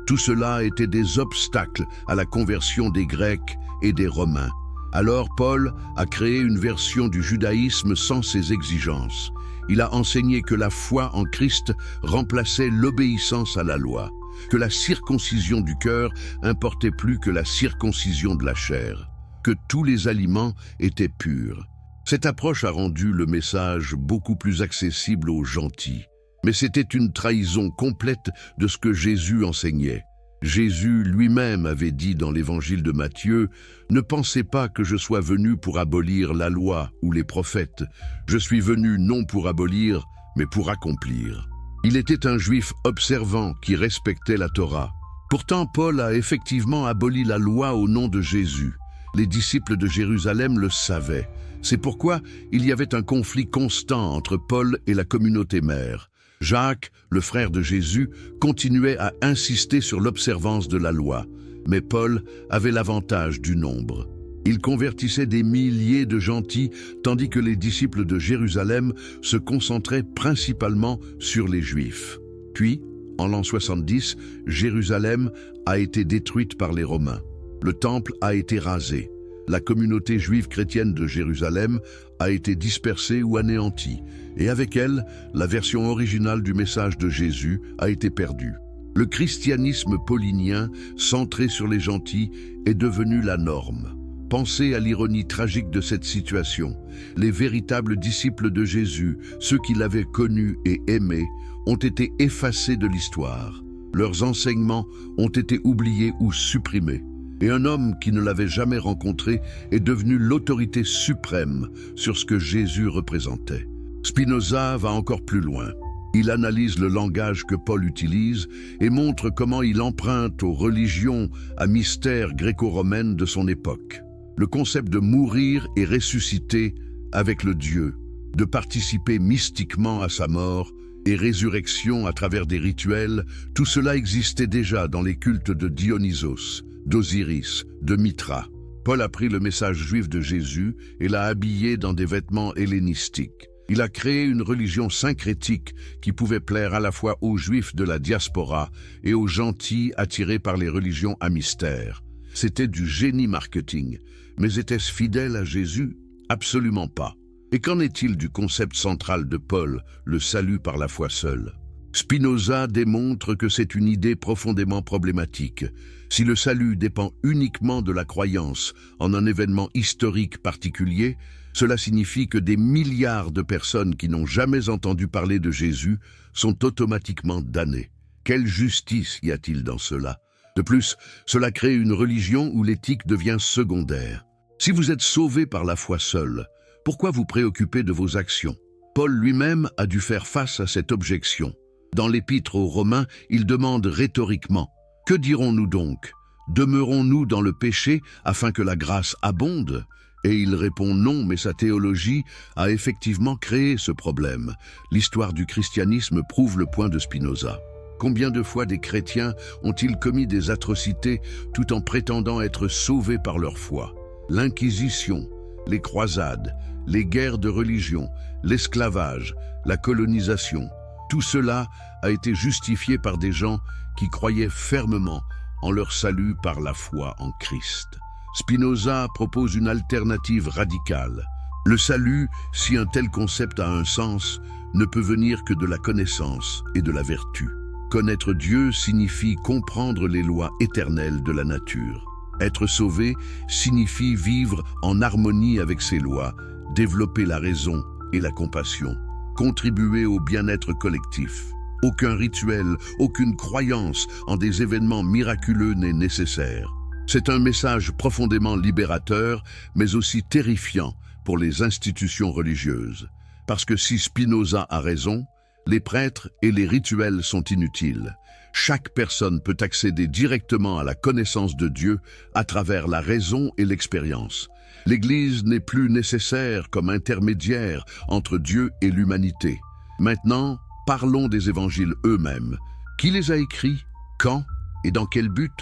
tout cela était des obstacles à la conversion des Grecs et des Romains. Alors Paul a créé une version du judaïsme sans ces exigences. Il a enseigné que la foi en Christ remplaçait l'obéissance à la loi, que la circoncision du cœur importait plus que la circoncision de la chair, que tous les aliments étaient purs. Cette approche a rendu le message beaucoup plus accessible aux gentils. Mais c'était une trahison complète de ce que Jésus enseignait. Jésus lui-même avait dit dans l'évangile de Matthieu « Ne pensez pas que je sois venu pour abolir la loi ou les prophètes. Je suis venu non pour abolir, mais pour accomplir. » Il était un juif observant qui respectait la Torah. Pourtant, Paul a effectivement aboli la loi au nom de Jésus. Les disciples de Jérusalem le savaient. C'est pourquoi il y avait un conflit constant entre Paul et la communauté mère. Jacques, le frère de Jésus, continuait à insister sur l'observance de la loi, mais Paul avait l'avantage du nombre. Il convertissait des milliers de gentils, tandis que les disciples de Jérusalem se concentraient principalement sur les Juifs. Puis, en l'an 70, Jérusalem a été détruite par les Romains. Le temple a été rasé. La communauté juive chrétienne de Jérusalem a été dispersée ou anéantie, et avec elle, la version originale du message de Jésus a été perdue. Le christianisme paulinien, centré sur les gentils, est devenu la norme. Pensez à l'ironie tragique de cette situation. Les véritables disciples de Jésus, ceux qui l'avaient connu et aimé, ont été effacés de l'histoire. Leurs enseignements ont été oubliés ou supprimés. Et un homme qui ne l'avait jamais rencontré est devenu l'autorité suprême sur ce que Jésus représentait. Spinoza va encore plus loin. Il analyse le langage que Paul utilise et montre comment il emprunte aux religions à mystère gréco-romaine de son époque. Le concept de mourir et ressusciter avec le Dieu, de participer mystiquement à sa mort et résurrection à travers des rituels, tout cela existait déjà dans les cultes de Dionysos, d'Osiris, de Mithra. Paul a pris le message juif de Jésus et l'a habillé dans des vêtements hellénistiques. Il a créé une religion syncrétique qui pouvait plaire à la fois aux Juifs de la diaspora et aux gentils attirés par les religions à mystère. C'était du génie marketing, mais était-ce fidèle à Jésus? Absolument pas. Et qu'en est-il du concept central de Paul, le salut par la foi seule? Spinoza démontre que c'est une idée profondément problématique. Si le salut dépend uniquement de la croyance en un événement historique particulier, cela signifie que des milliards de personnes qui n'ont jamais entendu parler de Jésus sont automatiquement damnées. Quelle justice y a-t-il dans cela? De plus, cela crée une religion où l'éthique devient secondaire. Si vous êtes sauvé par la foi seule, pourquoi vous préoccuper de vos actions? Paul lui-même a dû faire face à cette objection. Dans l'Épître aux Romains, il demande rhétoriquement « Que dirons-nous donc? Demeurons-nous dans le péché afin que la grâce abonde ?» Et il répond non, mais sa théologie a effectivement créé ce problème. L'histoire du christianisme prouve le point de Spinoza. Combien de fois des chrétiens ont-ils commis des atrocités tout en prétendant être sauvés par leur foi? L'Inquisition, les croisades, les guerres de religion, l'esclavage, la colonisation, tout cela a été justifié par des gens qui croyaient fermement en leur salut par la foi en Christ. Spinoza propose une alternative radicale. Le salut, si un tel concept a un sens, ne peut venir que de la connaissance et de la vertu. Connaître Dieu signifie comprendre les lois éternelles de la nature. Être sauvé signifie vivre en harmonie avec ces lois, développer la raison et la compassion, contribuer au bien-être collectif. Aucun rituel, aucune croyance en des événements miraculeux n'est nécessaire. C'est un message profondément libérateur, mais aussi terrifiant pour les institutions religieuses. Parce que si Spinoza a raison, les prêtres et les rituels sont inutiles. Chaque personne peut accéder directement à la connaissance de Dieu à travers la raison et l'expérience. L'Église n'est plus nécessaire comme intermédiaire entre Dieu et l'humanité. Maintenant, parlons des évangiles eux-mêmes. Qui les a écrits? Quand? Et dans quel but?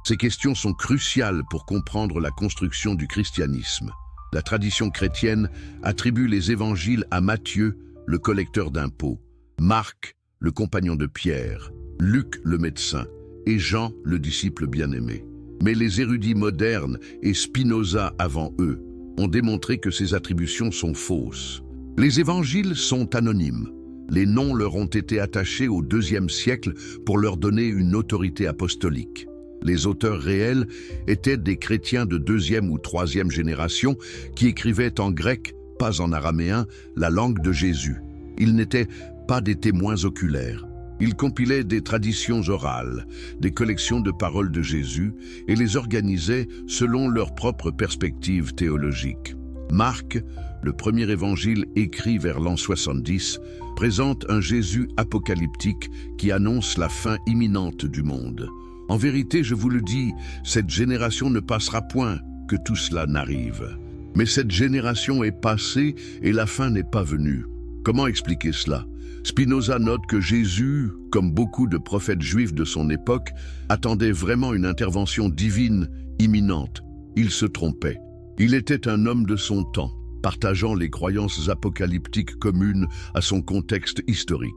Ces questions sont cruciales pour comprendre la construction du christianisme. La tradition chrétienne attribue les évangiles à Matthieu, le collecteur d'impôts, Marc, le compagnon de Pierre, Luc, le médecin, et Jean, le disciple bien-aimé. Mais les érudits modernes et Spinoza avant eux ont démontré que ces attributions sont fausses. Les évangiles sont anonymes. Les noms leur ont été attachés au IIe siècle pour leur donner une autorité apostolique. Les auteurs réels étaient des chrétiens de 2e ou 3e génération qui écrivaient en grec, pas en araméen, la langue de Jésus. Ils n'étaient pas des témoins oculaires. Ils compilaient des traditions orales, des collections de paroles de Jésus et les organisaient selon leur propre perspective théologique. Marc, le premier évangile écrit vers l'an 70, présente un Jésus apocalyptique qui annonce la fin imminente du monde. En vérité, je vous le dis, cette génération ne passera point que tout cela n'arrive. Mais cette génération est passée et la fin n'est pas venue. Comment expliquer cela? Spinoza note que Jésus, comme beaucoup de prophètes juifs de son époque, attendait vraiment une intervention divine imminente. Il se trompait. Il était un homme de son temps, partageant les croyances apocalyptiques communes à son contexte historique.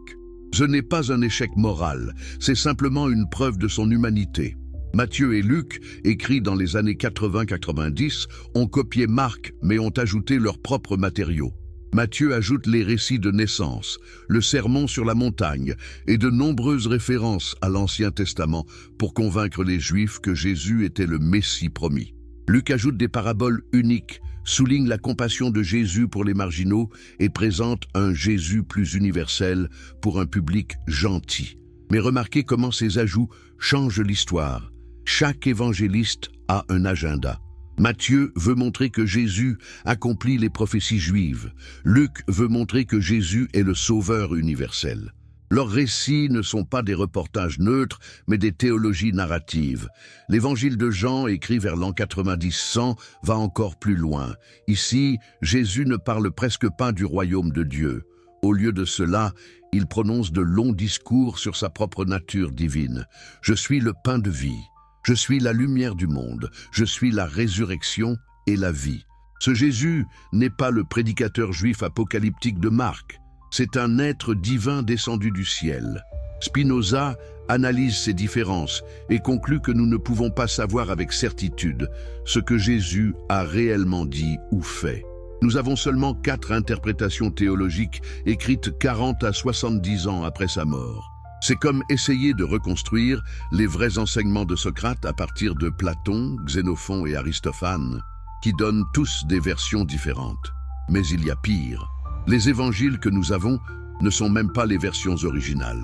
Ce n'est pas un échec moral, c'est simplement une preuve de son humanité. Matthieu et Luc, écrits dans les années 80-90, ont copié Marc mais ont ajouté leurs propres matériaux. Matthieu ajoute les récits de naissance, le sermon sur la montagne et de nombreuses références à l'Ancien Testament pour convaincre les Juifs que Jésus était le Messie promis. Luc ajoute des paraboles uniques, souligne la compassion de Jésus pour les marginaux et présente un Jésus plus universel pour un public gentil. Mais remarquez comment ces ajouts changent l'histoire. Chaque évangéliste a un agenda. Matthieu veut montrer que Jésus accomplit les prophéties juives. Luc veut montrer que Jésus est le sauveur universel. Leurs récits ne sont pas des reportages neutres, mais des théologies narratives. L'évangile de Jean, écrit vers l'an 90-100, va encore plus loin. Ici, Jésus ne parle presque pas du royaume de Dieu. Au lieu de cela, il prononce de longs discours sur sa propre nature divine. « Je suis le pain de vie. Je suis la lumière du monde. Je suis la résurrection et la vie. » Ce Jésus n'est pas le prédicateur juif apocalyptique de Marc. C'est un être divin descendu du ciel. Spinoza analyse ces différences et conclut que nous ne pouvons pas savoir avec certitude ce que Jésus a réellement dit ou fait. Nous avons seulement 4 interprétations théologiques écrites 40 à 70 ans après sa mort. C'est comme essayer de reconstruire les vrais enseignements de Socrate à partir de Platon, Xénophon et Aristophane, qui donnent tous des versions différentes. Mais il y a pire. Les évangiles que nous avons ne sont même pas les versions originales.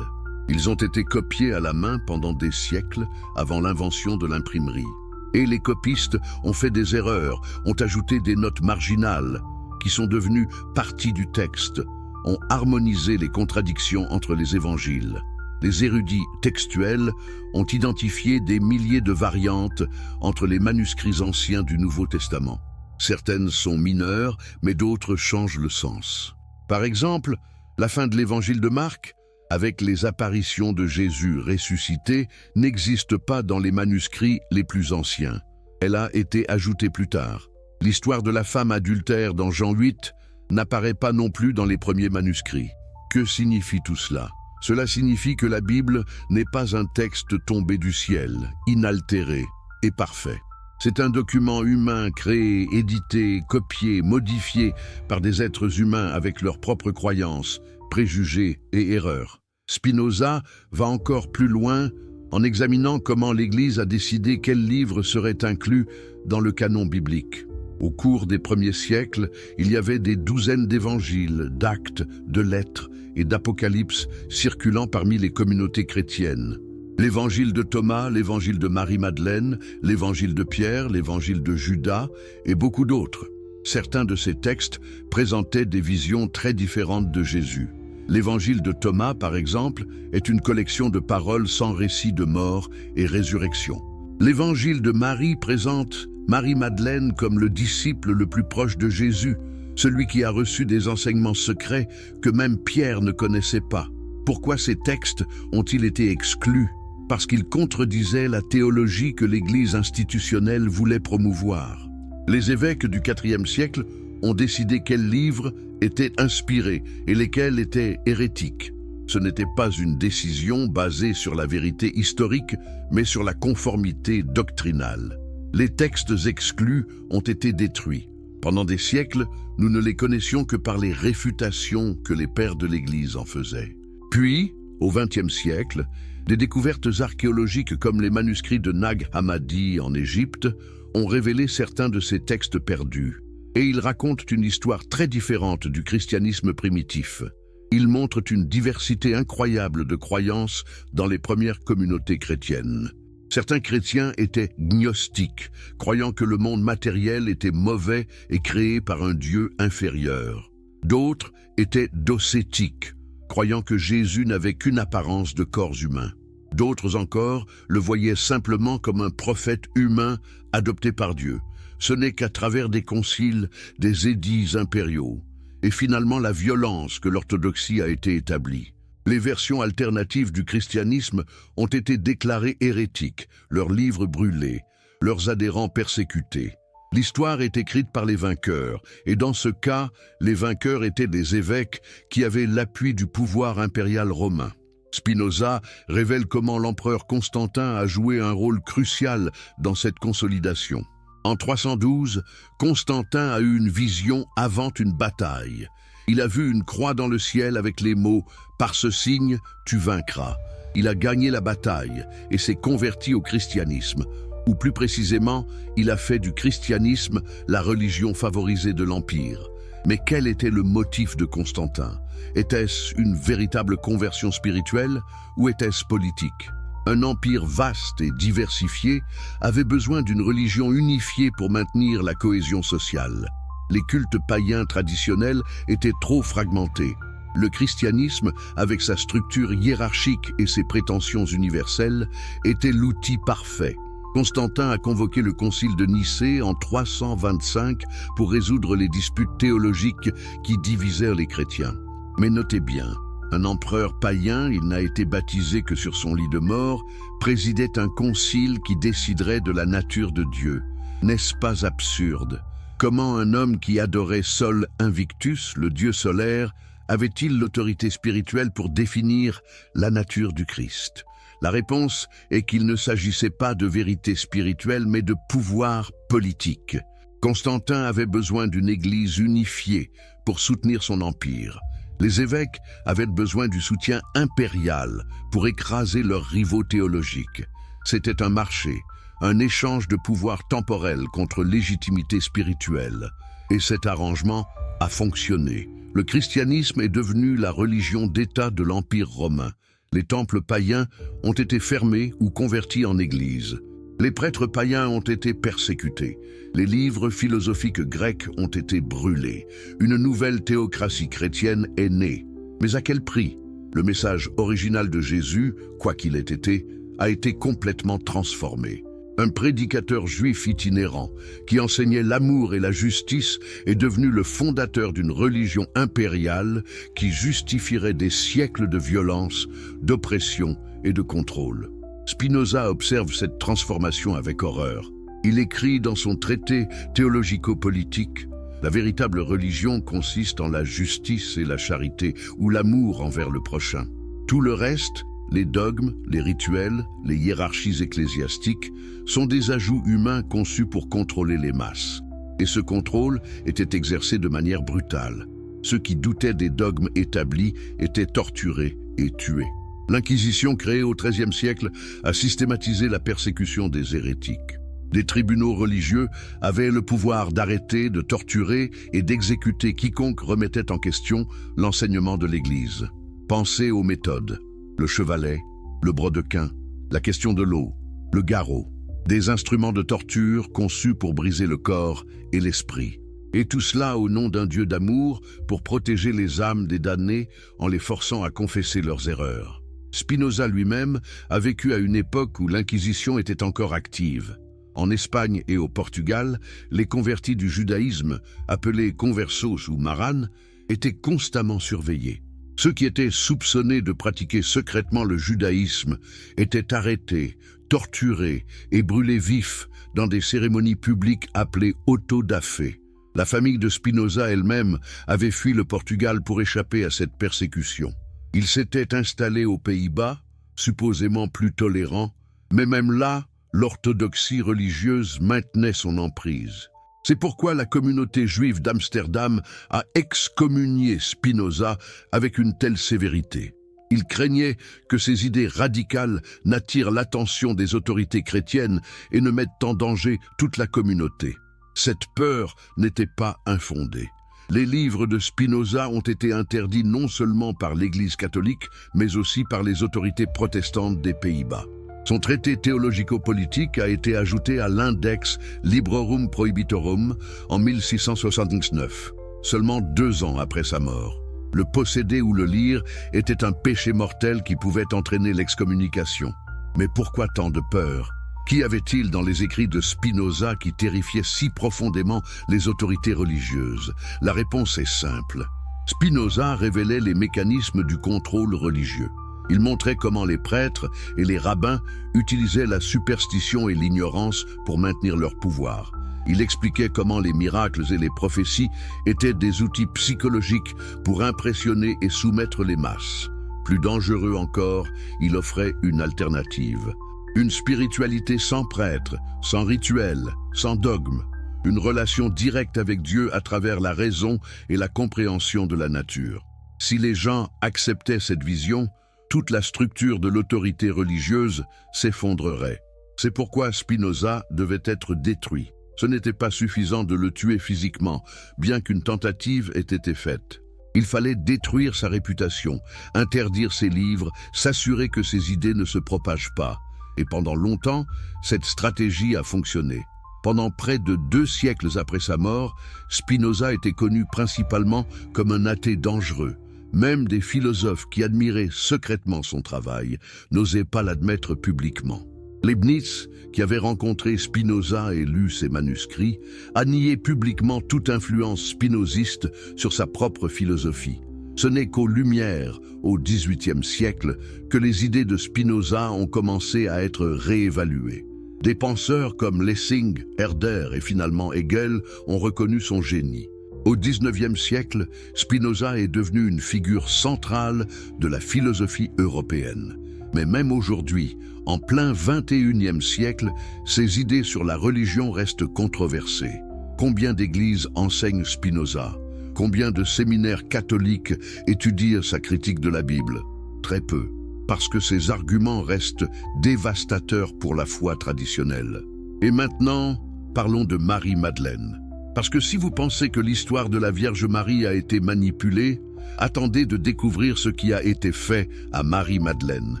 Ils ont été copiés à la main pendant des siècles avant l'invention de l'imprimerie. Et les copistes ont fait des erreurs, ont ajouté des notes marginales qui sont devenues partie du texte, ont harmonisé les contradictions entre les évangiles. Les érudits textuels ont identifié des milliers de variantes entre les manuscrits anciens du Nouveau Testament. Certaines sont mineures, mais d'autres changent le sens. Par exemple, la fin de l'évangile de Marc, avec les apparitions de Jésus ressuscité, n'existe pas dans les manuscrits les plus anciens. Elle a été ajoutée plus tard. L'histoire de la femme adultère dans Jean 8 n'apparaît pas non plus dans les premiers manuscrits. Que signifie tout cela ? Cela signifie que la Bible n'est pas un texte tombé du ciel, inaltéré et parfait. C'est un document humain créé, édité, copié, modifié par des êtres humains avec leurs propres croyances, préjugés et erreurs. Spinoza va encore plus loin en examinant comment l'Église a décidé quels livres seraient inclus dans le canon biblique. Au cours des premiers siècles, il y avait des douzaines d'évangiles, d'actes, de lettres et d'apocalypses circulant parmi les communautés chrétiennes. L'évangile de Thomas, l'évangile de Marie-Madeleine, l'évangile de Pierre, l'évangile de Judas et beaucoup d'autres. Certains de ces textes présentaient des visions très différentes de Jésus. L'évangile de Thomas, par exemple, est une collection de paroles sans récit de mort et résurrection. L'évangile de Marie présente Marie-Madeleine comme le disciple le plus proche de Jésus, celui qui a reçu des enseignements secrets que même Pierre ne connaissait pas. Pourquoi ces textes ont-ils été exclus ? Parce qu'ils contredisaient la théologie que l'Église institutionnelle voulait promouvoir. Les évêques du IVe siècle ont décidé quels livres étaient inspirés et lesquels étaient hérétiques. Ce n'était pas une décision basée sur la vérité historique, mais sur la conformité doctrinale. Les textes exclus ont été détruits. Pendant des siècles, nous ne les connaissions que par les réfutations que les pères de l'Église en faisaient. Puis, au XXe siècle, des découvertes archéologiques comme les manuscrits de Nag Hammadi en Égypte ont révélé certains de ces textes perdus. Et ils racontent une histoire très différente du christianisme primitif. Ils montrent une diversité incroyable de croyances dans les premières communautés chrétiennes. Certains chrétiens étaient gnostiques, croyant que le monde matériel était mauvais et créé par un Dieu inférieur. D'autres étaient docétiques, croyant que Jésus n'avait qu'une apparence de corps humain. D'autres encore le voyaient simplement comme un prophète humain adopté par Dieu. Ce n'est qu'à travers des conciles, des édits impériaux, et finalement la violence que l'orthodoxie a été établie. Les versions alternatives du christianisme ont été déclarées hérétiques, leurs livres brûlés, leurs adhérents persécutés. L'histoire est écrite par les vainqueurs, et dans ce cas, les vainqueurs étaient des évêques qui avaient l'appui du pouvoir impérial romain. Spinoza révèle comment l'empereur Constantin a joué un rôle crucial dans cette consolidation. En 312, Constantin a eu une vision avant une bataille. Il a vu une croix dans le ciel avec les mots « Par ce signe, tu vaincras ». Il a gagné la bataille et s'est converti au christianisme. Ou plus précisément, il a fait du christianisme la religion favorisée de l'Empire. Mais quel était le motif de Constantin? Était-ce une véritable conversion spirituelle ou était-ce politique? Un empire vaste et diversifié avait besoin d'une religion unifiée pour maintenir la cohésion sociale. Les cultes païens traditionnels étaient trop fragmentés. Le christianisme, avec sa structure hiérarchique et ses prétentions universelles, était l'outil parfait. Constantin a convoqué le concile de Nicée en 325 pour résoudre les disputes théologiques qui divisèrent les chrétiens. Mais notez bien, un empereur païen, il n'a été baptisé que sur son lit de mort, présidait un concile qui déciderait de la nature de Dieu. N'est-ce pas absurde? Comment un homme qui adorait Sol Invictus, le dieu solaire, avait-il l'autorité spirituelle pour définir la nature du Christ? La réponse est qu'il ne s'agissait pas de vérité spirituelle, mais de pouvoir politique. Constantin avait besoin d'une église unifiée pour soutenir son empire. Les évêques avaient besoin du soutien impérial pour écraser leurs rivaux théologiques. C'était un marché, un échange de pouvoir temporel contre légitimité spirituelle. Et cet arrangement a fonctionné. Le christianisme est devenu la religion d'État de l'Empire romain. Les temples païens ont été fermés ou convertis en églises. Les prêtres païens ont été persécutés. Les livres philosophiques grecs ont été brûlés. Une nouvelle théocratie chrétienne est née. Mais à quel prix? Le message original de Jésus, quoi qu'il ait été, a été complètement transformé. Un prédicateur juif itinérant qui enseignait l'amour et la justice est devenu le fondateur d'une religion impériale qui justifierait des siècles de violence, d'oppression et de contrôle. Spinoza observe cette transformation avec horreur. Il écrit dans son traité théologico-politique: « La véritable religion consiste en la justice et la charité, ou l'amour envers le prochain. Tout le reste, les dogmes, les rituels, les hiérarchies ecclésiastiques, sont des ajouts humains conçus pour contrôler les masses. Et ce contrôle était exercé de manière brutale. Ceux qui doutaient des dogmes établis étaient torturés et tués. L'Inquisition, créée au XIIIe siècle, a systématisé la persécution des hérétiques. Des tribunaux religieux avaient le pouvoir d'arrêter, de torturer et d'exécuter quiconque remettait en question l'enseignement de l'Église. Pensez aux méthodes: le chevalet, le brodequin, la question de l'eau, le garrot, des instruments de torture conçus pour briser le corps et l'esprit. Et tout cela au nom d'un Dieu d'amour pour protéger les âmes des damnés en les forçant à confesser leurs erreurs. Spinoza lui-même a vécu à une époque où l'Inquisition était encore active. En Espagne et au Portugal, les convertis du judaïsme, appelés conversos ou maranes, étaient constamment surveillés. Ceux qui étaient soupçonnés de pratiquer secrètement le judaïsme étaient arrêtés, torturés et brûlés vifs dans des cérémonies publiques appelées auto da fe. La famille de Spinoza elle-même avait fui le Portugal pour échapper à cette persécution. Il s'était installé aux Pays-Bas, supposément plus tolérant, mais même là, l'orthodoxie religieuse maintenait son emprise. C'est pourquoi la communauté juive d'Amsterdam a excommunié Spinoza avec une telle sévérité. Il craignait que ces idées radicales n'attirent l'attention des autorités chrétiennes et ne mettent en danger toute la communauté. Cette peur n'était pas infondée. Les livres de Spinoza ont été interdits non seulement par l'Église catholique, mais aussi par les autorités protestantes des Pays-Bas. Son traité théologico-politique a été ajouté à l'Index Librorum Prohibitorum en 1679, seulement 2 ans après sa mort. Le posséder ou le lire était un péché mortel qui pouvait entraîner l'excommunication. Mais pourquoi tant de peur? Qu'y avait-il dans les écrits de Spinoza qui terrifiaient si profondément les autorités religieuses? La réponse est simple. Spinoza révélait les mécanismes du contrôle religieux. Il montrait comment les prêtres et les rabbins utilisaient la superstition et l'ignorance pour maintenir leur pouvoir. Il expliquait comment les miracles et les prophéties étaient des outils psychologiques pour impressionner et soumettre les masses. Plus dangereux encore, il offrait une alternative. Une spiritualité sans prêtre, sans rituel, sans dogme. Une relation directe avec Dieu à travers la raison et la compréhension de la nature. Si les gens acceptaient cette vision, toute la structure de l'autorité religieuse s'effondrerait. C'est pourquoi Spinoza devait être détruit. Ce n'était pas suffisant de le tuer physiquement, bien qu'une tentative ait été faite. Il fallait détruire sa réputation, interdire ses livres, s'assurer que ses idées ne se propagent pas. Et pendant longtemps, cette stratégie a fonctionné. Pendant près de 2 siècles après sa mort, Spinoza était connu principalement comme un athée dangereux. Même des philosophes qui admiraient secrètement son travail n'osaient pas l'admettre publiquement. Leibniz, qui avait rencontré Spinoza et lu ses manuscrits, a nié publiquement toute influence spinoziste sur sa propre philosophie. Ce n'est qu'aux Lumières, au XVIIIe siècle, que les idées de Spinoza ont commencé à être réévaluées. Des penseurs comme Lessing, Herder et finalement Hegel ont reconnu son génie. Au XIXe siècle, Spinoza est devenu une figure centrale de la philosophie européenne. Mais même aujourd'hui, en plein XXIe siècle, ses idées sur la religion restent controversées. Combien d'églises enseignent Spinoza? Combien de séminaires catholiques étudient sa critique de la Bible? Très peu, parce que ses arguments restent dévastateurs pour la foi traditionnelle. Et maintenant, parlons de Marie-Madeleine. Parce que si vous pensez que l'histoire de la Vierge Marie a été manipulée, attendez de découvrir ce qui a été fait à Marie-Madeleine.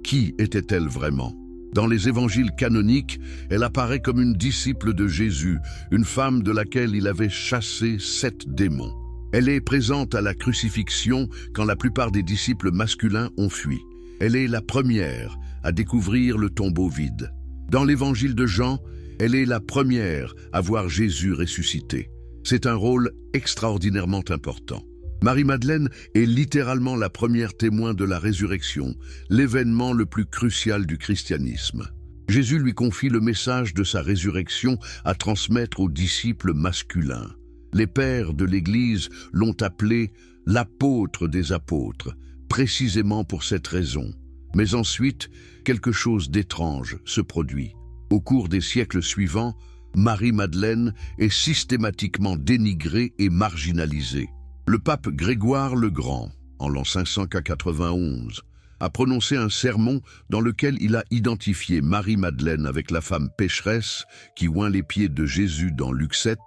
Qui était-elle vraiment? Dans les évangiles canoniques, elle apparaît comme une disciple de Jésus, une femme de laquelle il avait chassé 7 démons. Elle est présente à la crucifixion quand la plupart des disciples masculins ont fui. Elle est la première à découvrir le tombeau vide. Dans l'évangile de Jean, elle est la première à voir Jésus ressuscité. C'est un rôle extraordinairement important. Marie-Madeleine est littéralement la première témoin de la résurrection, l'événement le plus crucial du christianisme. Jésus lui confie le message de sa résurrection à transmettre aux disciples masculins. Les pères de l'Église l'ont appelé « l'apôtre des apôtres », précisément pour cette raison. Mais ensuite, quelque chose d'étrange se produit. Au cours des siècles suivants, Marie-Madeleine est systématiquement dénigrée et marginalisée. Le pape Grégoire le Grand, en l'an 591, a prononcé un sermon dans lequel il a identifié Marie-Madeleine avec la femme pécheresse qui oint les pieds de Jésus dans Luc 7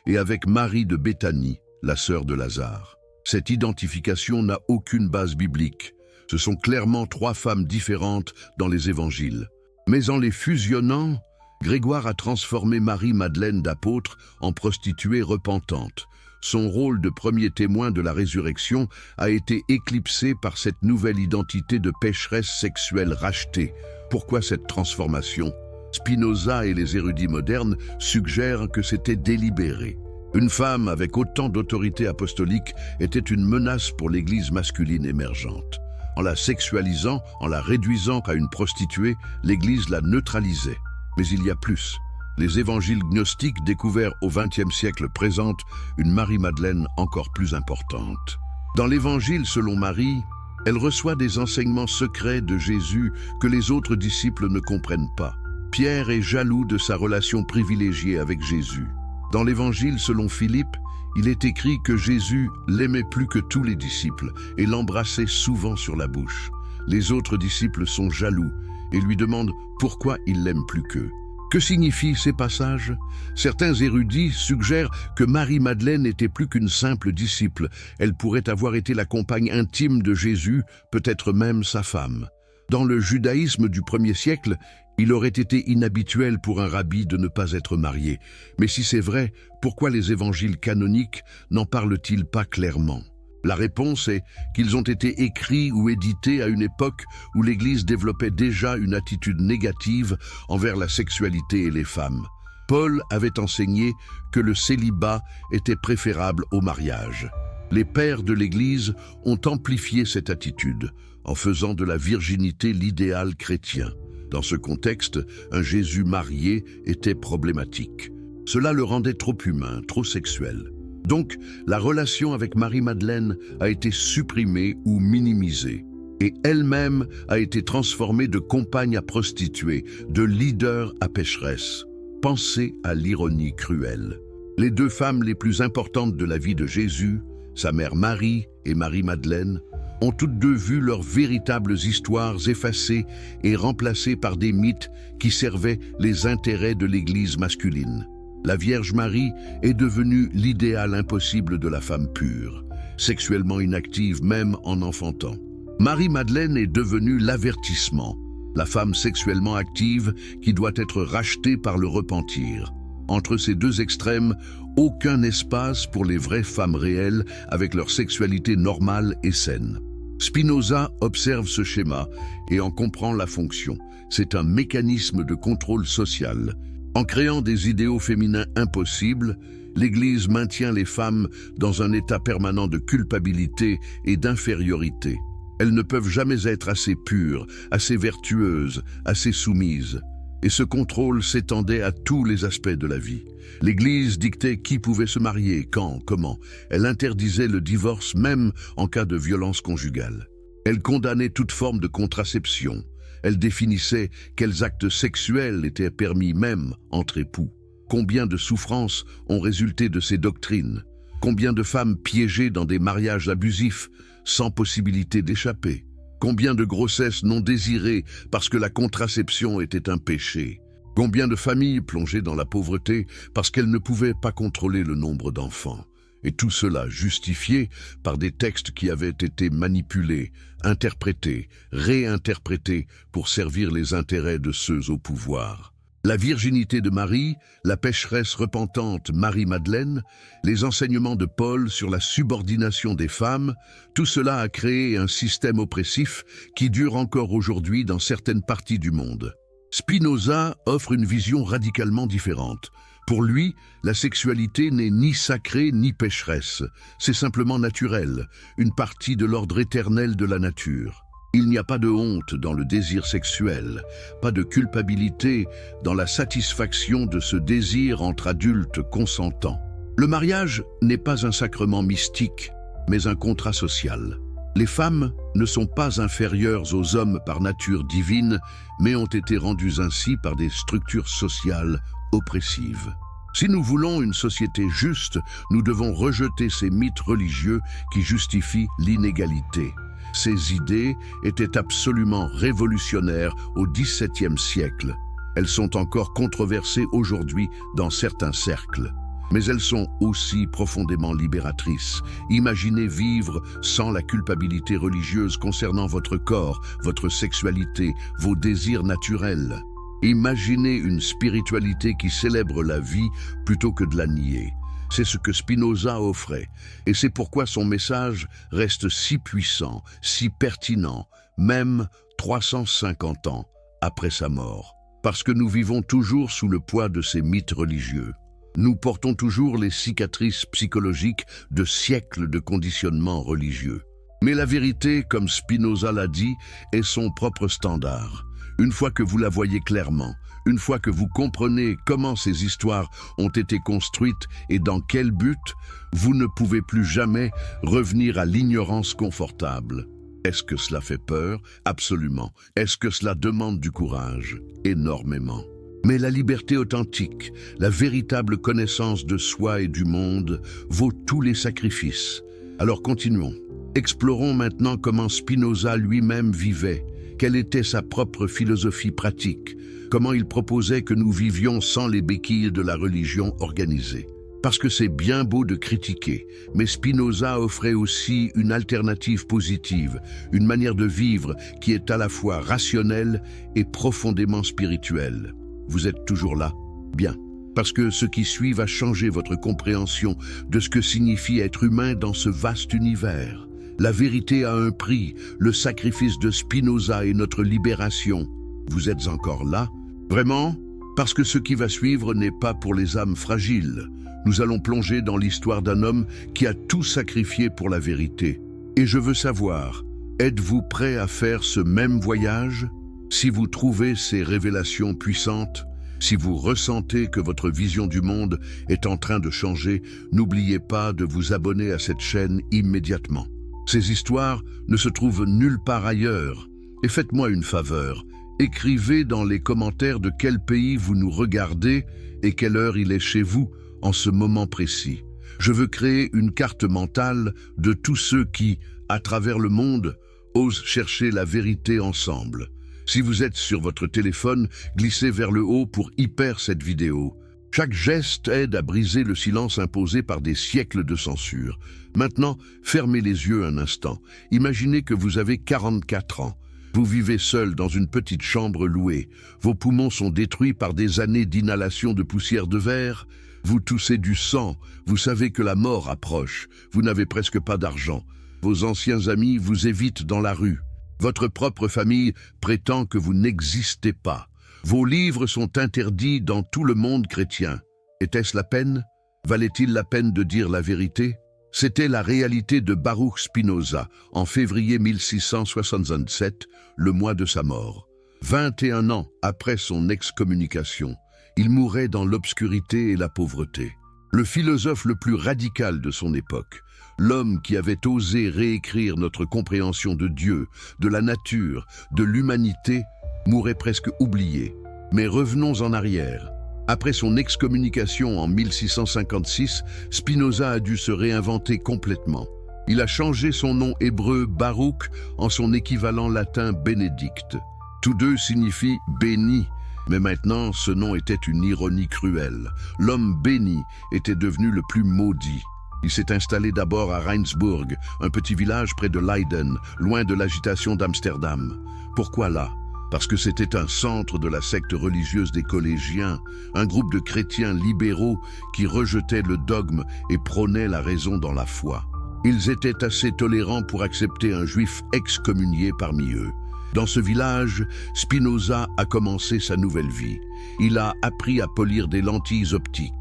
et avec Marie de Béthanie, la sœur de Lazare. Cette identification n'a aucune base biblique. Ce sont clairement 3 femmes différentes dans les évangiles. Mais en les fusionnant, Grégoire a transformé Marie-Madeleine d'apôtre en prostituée repentante. Son rôle de premier témoin de la résurrection a été éclipsé par cette nouvelle identité de pécheresse sexuelle rachetée. Pourquoi cette transformation? Spinoza et les érudits modernes suggèrent que c'était délibéré. Une femme avec autant d'autorité apostolique était une menace pour l'Église masculine émergente. En la sexualisant, en la réduisant à une prostituée, l'Église la neutralisait. Mais il y a plus. Les évangiles gnostiques découverts au XXe siècle présentent une Marie-Madeleine encore plus importante. Dans l'évangile selon Marie, elle reçoit des enseignements secrets de Jésus que les autres disciples ne comprennent pas. Pierre est jaloux de sa relation privilégiée avec Jésus. Dans l'évangile selon Philippe, il est écrit que Jésus l'aimait plus que tous les disciples et l'embrassait souvent sur la bouche. Les autres disciples sont jaloux et lui demandent pourquoi il l'aime plus qu'eux. Que signifient ces passages? Certains érudits suggèrent que Marie-Madeleine n'était plus qu'une simple disciple. Elle pourrait avoir été la compagne intime de Jésus, peut-être même sa femme. Dans le judaïsme du 1er siècle, il aurait été inhabituel pour un rabbi de ne pas être marié. Mais si c'est vrai, pourquoi les évangiles canoniques n'en parlent-ils pas clairement? La réponse est qu'ils ont été écrits ou édités à une époque où l'Église développait déjà une attitude négative envers la sexualité et les femmes. Paul avait enseigné que le célibat était préférable au mariage. Les pères de l'Église ont amplifié cette attitude en faisant de la virginité l'idéal chrétien. Dans ce contexte, un Jésus marié était problématique. Cela le rendait trop humain, trop sexuel. Donc, la relation avec Marie-Madeleine a été supprimée ou minimisée, et elle-même a été transformée de compagne à prostituée, de leader à pécheresse. Pensez à l'ironie cruelle. Les 2 femmes les plus importantes de la vie de Jésus, sa mère Marie et Marie-Madeleine, ont toutes deux vu leurs véritables histoires effacées et remplacées par des mythes qui servaient les intérêts de l'Église masculine. La Vierge Marie est devenue l'idéal impossible de la femme pure, sexuellement inactive même en enfantant. Marie-Madeleine est devenue l'avertissement, la femme sexuellement active qui doit être rachetée par le repentir. Entre ces deux extrêmes, aucun espace pour les vraies femmes réelles avec leur sexualité normale et saine. Spinoza observe ce schéma et en comprend la fonction. C'est un mécanisme de contrôle social. En créant des idéaux féminins impossibles, l'Église maintient les femmes dans un état permanent de culpabilité et d'infériorité. Elles ne peuvent jamais être assez pures, assez vertueuses, assez soumises. Et ce contrôle s'étendait à tous les aspects de la vie. L'Église dictait qui pouvait se marier, quand, comment. Elle interdisait le divorce même en cas de violence conjugale. Elle condamnait toute forme de contraception. Elle définissait quels actes sexuels étaient permis même entre époux. Combien de souffrances ont résulté de ces doctrines? Combien de femmes piégées dans des mariages abusifs, sans possibilité d'échapper? Combien de grossesses non désirées parce que la contraception était un péché? Combien de familles plongées dans la pauvreté parce qu'elles ne pouvaient pas contrôler le nombre d'enfants? Et tout cela justifié par des textes qui avaient été manipulés, interprétés, réinterprétés pour servir les intérêts de ceux au pouvoir. La virginité de Marie, la pécheresse repentante Marie-Madeleine, les enseignements de Paul sur la subordination des femmes, tout cela a créé un système oppressif qui dure encore aujourd'hui dans certaines parties du monde. Spinoza offre une vision radicalement différente. Pour lui, la sexualité n'est ni sacrée ni pécheresse, c'est simplement naturel, une partie de l'ordre éternel de la nature. Il n'y a pas de honte dans le désir sexuel, pas de culpabilité dans la satisfaction de ce désir entre adultes consentants. Le mariage n'est pas un sacrement mystique, mais un contrat social. Les femmes ne sont pas inférieures aux hommes par nature divine, mais ont été rendues ainsi par des structures sociales oppressives. Si nous voulons une société juste, nous devons rejeter ces mythes religieux qui justifient l'inégalité. Ces idées étaient absolument révolutionnaires au XVIIe siècle. Elles sont encore controversées aujourd'hui dans certains cercles. Mais elles sont aussi profondément libératrices. Imaginez vivre sans la culpabilité religieuse concernant votre corps, votre sexualité, vos désirs naturels. Imaginez une spiritualité qui célèbre la vie plutôt que de la nier. C'est ce que Spinoza offrait, et c'est pourquoi son message reste si puissant, si pertinent, même 350 ans après sa mort. Parce que nous vivons toujours sous le poids de ces mythes religieux. Nous portons toujours les cicatrices psychologiques de siècles de conditionnement religieux. Mais la vérité, comme Spinoza l'a dit, est son propre standard. Une fois que vous la voyez clairement, une fois que vous comprenez comment ces histoires ont été construites et dans quel but, vous ne pouvez plus jamais revenir à l'ignorance confortable. Est-ce que cela fait peur? Absolument. Est-ce que cela demande du courage? Énormément. Mais la liberté authentique, la véritable connaissance de soi et du monde, vaut tous les sacrifices. Alors continuons. Explorons maintenant comment Spinoza lui-même vivait. Quelle était sa propre philosophie pratique? Comment il proposait que nous vivions sans les béquilles de la religion organisée? Parce que c'est bien beau de critiquer, mais Spinoza offrait aussi une alternative positive, une manière de vivre qui est à la fois rationnelle et profondément spirituelle. Vous êtes toujours là? Bien. Parce que ce qui suit va changer votre compréhension de ce que signifie être humain dans ce vaste univers. La vérité a un prix, le sacrifice de Spinoza est notre libération. Vous êtes encore là? Vraiment? Parce que ce qui va suivre n'est pas pour les âmes fragiles. Nous allons plonger dans l'histoire d'un homme qui a tout sacrifié pour la vérité. Et je veux savoir, êtes-vous prêt à faire ce même voyage? Si vous trouvez ces révélations puissantes, si vous ressentez que votre vision du monde est en train de changer, n'oubliez pas de vous abonner à cette chaîne immédiatement. Ces histoires ne se trouvent nulle part ailleurs. Et faites-moi une faveur, écrivez dans les commentaires de quel pays vous nous regardez et quelle heure il est chez vous en ce moment précis. Je veux créer une carte mentale de tous ceux qui, à travers le monde, osent chercher la vérité ensemble. Si vous êtes sur votre téléphone, glissez vers le haut pour hyper cette vidéo. Chaque geste aide à briser le silence imposé par des siècles de censure. Maintenant, fermez les yeux un instant. Imaginez que vous avez 44 ans. Vous vivez seul dans une petite chambre louée. Vos poumons sont détruits par des années d'inhalation de poussière de verre. Vous toussez du sang. Vous savez que la mort approche. Vous n'avez presque pas d'argent. Vos anciens amis vous évitent dans la rue. Votre propre famille prétend que vous n'existez pas. Vos livres sont interdits dans tout le monde chrétien. Était-ce la peine? Valait-il la peine de dire la vérité? C'était la réalité de Baruch Spinoza, en février 1667, le mois de sa mort. 21 ans après son excommunication, il mourait dans l'obscurité et la pauvreté. Le philosophe le plus radical de son époque, l'homme qui avait osé réécrire notre compréhension de Dieu, de la nature, de l'humanité, mourait presque oublié. Mais revenons en arrière. Après son excommunication en 1656, Spinoza a dû se réinventer complètement. Il a changé son nom hébreu Baruch en son équivalent latin Bénédicte. Tous deux signifient « béni », mais maintenant ce nom était une ironie cruelle. L'homme béni était devenu le plus maudit. Il s'est installé d'abord à Rijnsburg, un petit village près de Leiden, loin de l'agitation d'Amsterdam. Pourquoi là? Parce que c'était un centre de la secte religieuse des collégiens, un groupe de chrétiens libéraux qui rejetaient le dogme et prônaient la raison dans la foi. Ils étaient assez tolérants pour accepter un juif excommunié parmi eux. Dans ce village, Spinoza a commencé sa nouvelle vie. Il a appris à polir des lentilles optiques.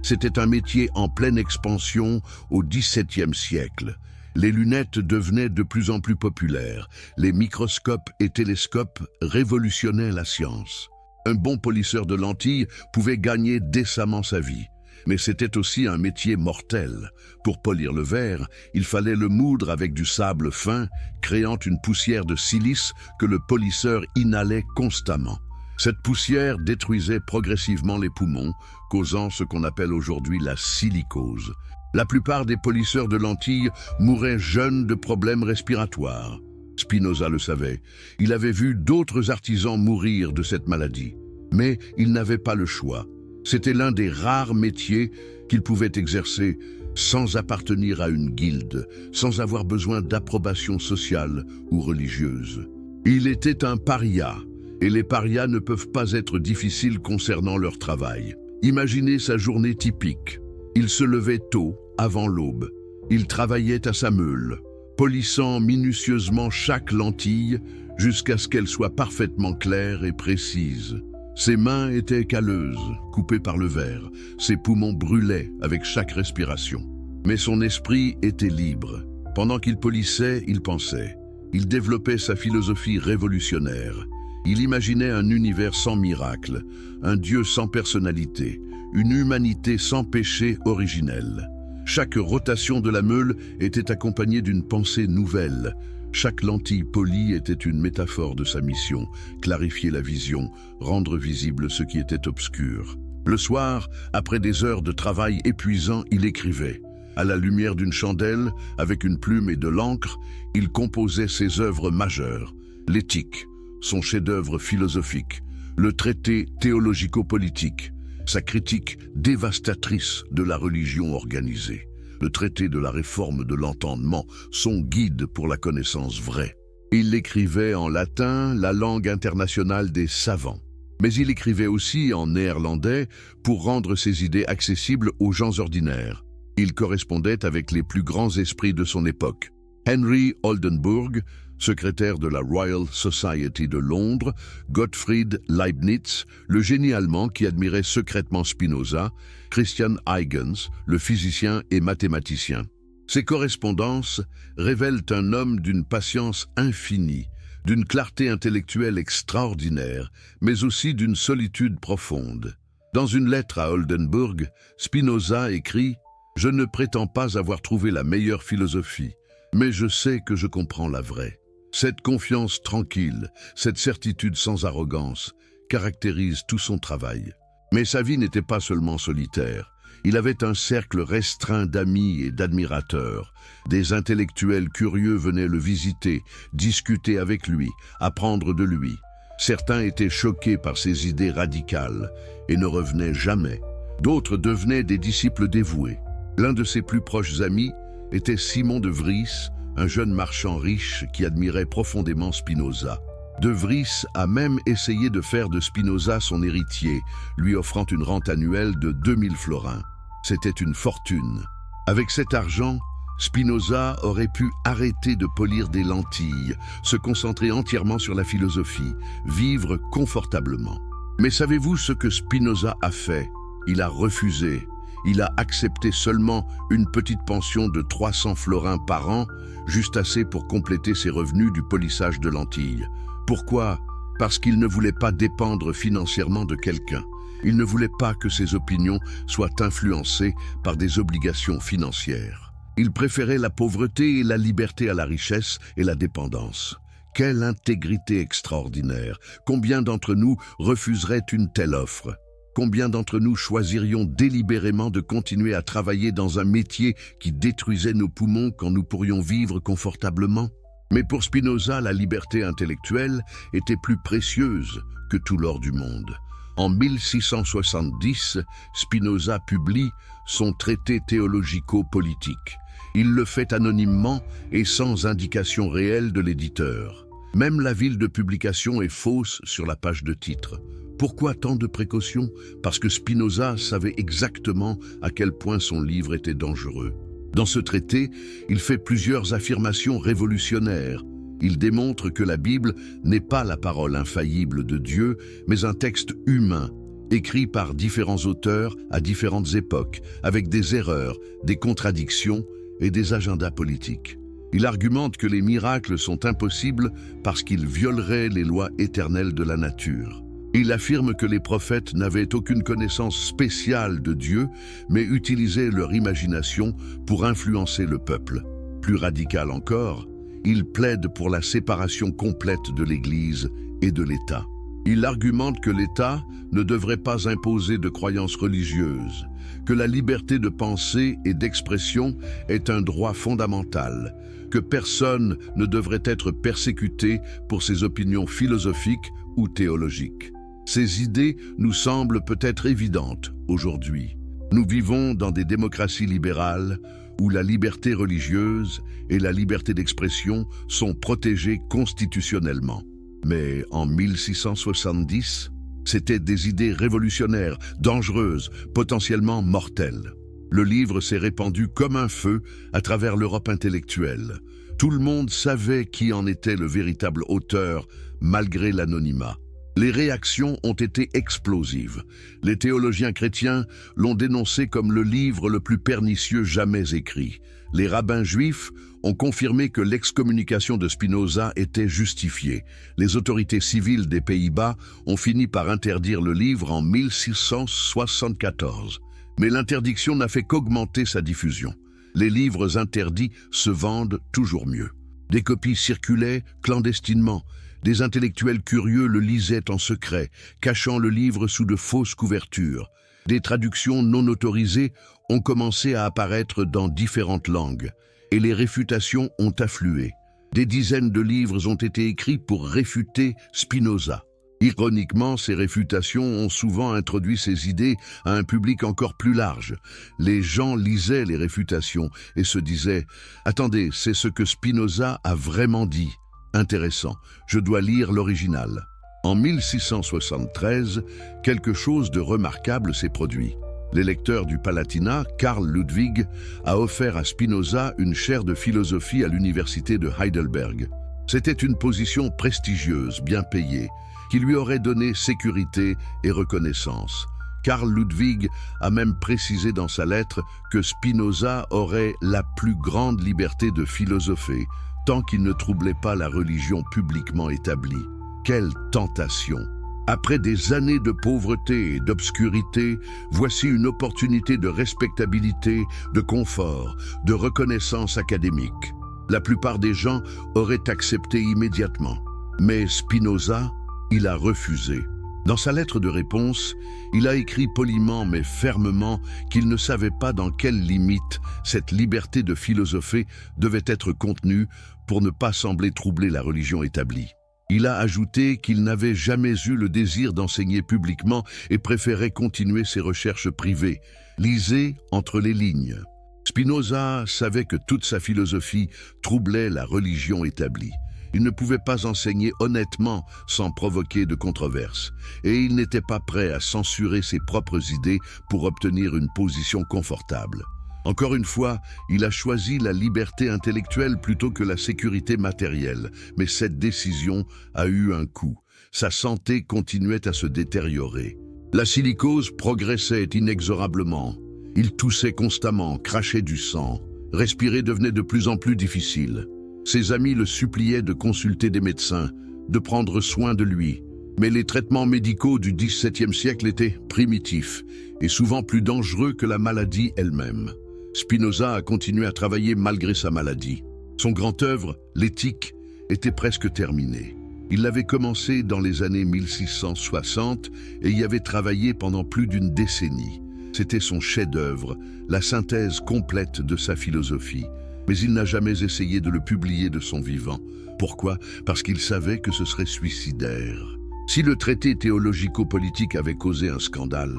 C'était un métier en pleine expansion au XVIIe siècle. Les lunettes devenaient de plus en plus populaires. Les microscopes et télescopes révolutionnaient la science. Un bon polisseur de lentilles pouvait gagner décemment sa vie. Mais c'était aussi un métier mortel. Pour polir le verre, il fallait le moudre avec du sable fin, créant une poussière de silice que le polisseur inhalait constamment. Cette poussière détruisait progressivement les poumons, causant ce qu'on appelle aujourd'hui la silicose. La plupart des polisseurs de lentilles mouraient jeunes de problèmes respiratoires. Spinoza le savait. Il avait vu d'autres artisans mourir de cette maladie. Mais il n'avait pas le choix. C'était l'un des rares métiers qu'il pouvait exercer sans appartenir à une guilde, sans avoir besoin d'approbation sociale ou religieuse. Il était un paria, et les parias ne peuvent pas être difficiles concernant leur travail. Imaginez sa journée typique. Il se levait tôt, avant l'aube. Il travaillait à sa meule, polissant minutieusement chaque lentille jusqu'à ce qu'elle soit parfaitement claire et précise. Ses mains étaient calleuses, coupées par le verre. Ses poumons brûlaient avec chaque respiration. Mais son esprit était libre. Pendant qu'il polissait, il pensait. Il développait sa philosophie révolutionnaire. Il imaginait un univers sans miracle, un Dieu sans personnalité, une humanité sans péché originel. Chaque rotation de la meule était accompagnée d'une pensée nouvelle. Chaque lentille polie était une métaphore de sa mission, clarifier la vision, rendre visible ce qui était obscur. Le soir, après des heures de travail épuisant, il écrivait. À la lumière d'une chandelle, avec une plume et de l'encre, il composait ses œuvres majeures. L'éthique, son chef-d'œuvre philosophique, le traité théologico-politique, sa critique dévastatrice de la religion organisée, le traité de la réforme de l'entendement, son guide pour la connaissance vraie. Il l'écrivait en latin, la langue internationale des savants. Mais il écrivait aussi en néerlandais pour rendre ses idées accessibles aux gens ordinaires. Il correspondait avec les plus grands esprits de son époque. Henry Oldenburg, secrétaire de la Royal Society de Londres, Gottfried Leibniz, le génie allemand qui admirait secrètement Spinoza, Christian Huygens, le physicien et mathématicien. Ces correspondances révèlent un homme d'une patience infinie, d'une clarté intellectuelle extraordinaire, mais aussi d'une solitude profonde. Dans une lettre à Oldenburg, Spinoza écrit « Je ne prétends pas avoir trouvé la meilleure philosophie, mais je sais que je comprends la vraie. » Cette confiance tranquille, cette certitude sans arrogance, caractérise tout son travail. Mais sa vie n'était pas seulement solitaire. Il avait un cercle restreint d'amis et d'admirateurs. Des intellectuels curieux venaient le visiter, discuter avec lui, apprendre de lui. Certains étaient choqués par ses idées radicales et ne revenaient jamais. D'autres devenaient des disciples dévoués. L'un de ses plus proches amis était Simon de Vries, un jeune marchand riche qui admirait profondément Spinoza. De Vries a même essayé de faire de Spinoza son héritier, lui offrant une rente annuelle de 2000 florins. C'était une fortune. Avec cet argent, Spinoza aurait pu arrêter de polir des lentilles, se concentrer entièrement sur la philosophie, vivre confortablement. Mais savez-vous ce que Spinoza a fait? Il a refusé. Il a accepté seulement une petite pension de 300 florins par an, juste assez pour compléter ses revenus du polissage de lentilles. Pourquoi? Parce qu'il ne voulait pas dépendre financièrement de quelqu'un. Il ne voulait pas que ses opinions soient influencées par des obligations financières. Il préférait la pauvreté et la liberté à la richesse et la dépendance. Quelle intégrité extraordinaire! Combien d'entre nous refuseraient une telle offre? Combien d'entre nous choisirions délibérément de continuer à travailler dans un métier qui détruisait nos poumons quand nous pourrions vivre confortablement? Mais pour Spinoza, la liberté intellectuelle était plus précieuse que tout l'or du monde. En 1670, Spinoza publie son traité théologico-politique. Il le fait anonymement et sans indication réelle de l'éditeur. Même la ville de publication est fausse sur la page de titre. Pourquoi tant de précautions? Parce que Spinoza savait exactement à quel point son livre était dangereux. Dans ce traité, il fait plusieurs affirmations révolutionnaires. Il démontre que la Bible n'est pas la parole infaillible de Dieu, mais un texte humain, écrit par différents auteurs à différentes époques, avec des erreurs, des contradictions et des agendas politiques. Il argumente que les miracles sont impossibles parce qu'ils violeraient les lois éternelles de la nature. Il affirme que les prophètes n'avaient aucune connaissance spéciale de Dieu, mais utilisaient leur imagination pour influencer le peuple. Plus radical encore, il plaide pour la séparation complète de l'Église et de l'État. Il argumente que l'État ne devrait pas imposer de croyances religieuses, que la liberté de pensée et d'expression est un droit fondamental, que personne ne devrait être persécuté pour ses opinions philosophiques ou théologiques. Ces idées nous semblent peut-être évidentes aujourd'hui. Nous vivons dans des démocraties libérales où la liberté religieuse et la liberté d'expression sont protégées constitutionnellement. Mais en 1670, c'étaient des idées révolutionnaires, dangereuses, potentiellement mortelles. Le livre s'est répandu comme un feu à travers l'Europe intellectuelle. Tout le monde savait qui en était le véritable auteur, malgré l'anonymat. Les réactions ont été explosives. Les théologiens chrétiens l'ont dénoncé comme le livre le plus pernicieux jamais écrit. Les rabbins juifs ont confirmé que l'excommunication de Spinoza était justifiée. Les autorités civiles des Pays-Bas ont fini par interdire le livre en 1674. Mais l'interdiction n'a fait qu'augmenter sa diffusion. Les livres interdits se vendent toujours mieux. Des copies circulaient clandestinement. Des intellectuels curieux le lisaient en secret, cachant le livre sous de fausses couvertures. Des traductions non autorisées ont commencé à apparaître dans différentes langues, et les réfutations ont afflué. Des dizaines de livres ont été écrits pour réfuter Spinoza. Ironiquement, ces réfutations ont souvent introduit ces idées à un public encore plus large. Les gens lisaient les réfutations et se disaient « Attendez, c'est ce que Spinoza a vraiment dit. Intéressant, je dois lire l'original. » En 1673, quelque chose de remarquable s'est produit. L'électeur du Palatinat, Karl Ludwig, a offert à Spinoza une chaire de philosophie à l'université de Heidelberg. C'était une position prestigieuse, bien payée, qui lui aurait donné sécurité et reconnaissance. Karl Ludwig a même précisé dans sa lettre que Spinoza aurait la plus grande liberté de philosopher, tant qu'il ne troublait pas la religion publiquement établie. Quelle tentation! Après des années de pauvreté et d'obscurité, voici une opportunité de respectabilité, de confort, de reconnaissance académique. La plupart des gens auraient accepté immédiatement. Mais Spinoza, il a refusé. Dans sa lettre de réponse, il a écrit poliment mais fermement qu'il ne savait pas dans quelles limites cette liberté de philosopher devait être contenue pour ne pas sembler troubler la religion établie. Il a ajouté qu'il n'avait jamais eu le désir d'enseigner publiquement et préférait continuer ses recherches privées. Lisez entre les lignes. Spinoza savait que toute sa philosophie troublait la religion établie. Il ne pouvait pas enseigner honnêtement sans provoquer de controverses, et il n'était pas prêt à censurer ses propres idées pour obtenir une position confortable. Encore une fois, il a choisi la liberté intellectuelle plutôt que la sécurité matérielle, mais cette décision a eu un coût. Sa santé continuait à se détériorer. La silicose progressait inexorablement. Il toussait constamment, crachait du sang. Respirer devenait de plus en plus difficile. Ses amis le suppliaient de consulter des médecins, de prendre soin de lui. Mais les traitements médicaux du XVIIe siècle étaient primitifs et souvent plus dangereux que la maladie elle-même. Spinoza a continué à travailler malgré sa maladie. Son grand œuvre, l'Éthique, était presque terminée. Il l'avait commencé dans les années 1660 et y avait travaillé pendant plus d'une décennie. C'était son chef-d'œuvre, la synthèse complète de sa philosophie. Mais il n'a jamais essayé de le publier de son vivant. Pourquoi? Parce qu'il savait que ce serait suicidaire. Si le traité théologico-politique avait causé un scandale,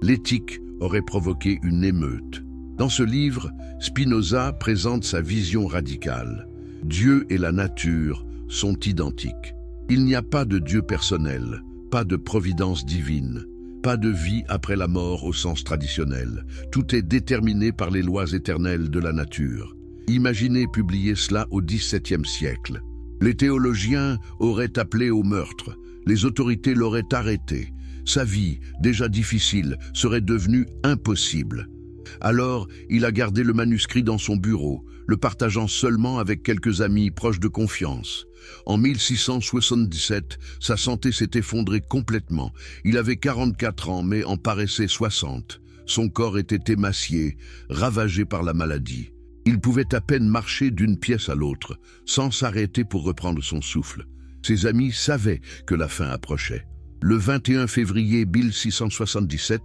l'Éthique aurait provoqué une émeute. Dans ce livre, Spinoza présente sa vision radicale. Dieu et la nature sont identiques. Il n'y a pas de Dieu personnel, pas de providence divine, pas de vie après la mort au sens traditionnel. Tout est déterminé par les lois éternelles de la nature. Imaginez publier cela au XVIIe siècle. Les théologiens auraient appelé au meurtre, les autorités l'auraient arrêté. Sa vie, déjà difficile, serait devenue impossible. Alors, il a gardé le manuscrit dans son bureau, le partageant seulement avec quelques amis proches de confiance. En 1677, sa santé s'est effondrée complètement. Il avait 44 ans, mais en paraissait 60. Son corps était émacié, ravagé par la maladie. Il pouvait à peine marcher d'une pièce à l'autre, sans s'arrêter pour reprendre son souffle. Ses amis savaient que la fin approchait. Le 21 février 1677,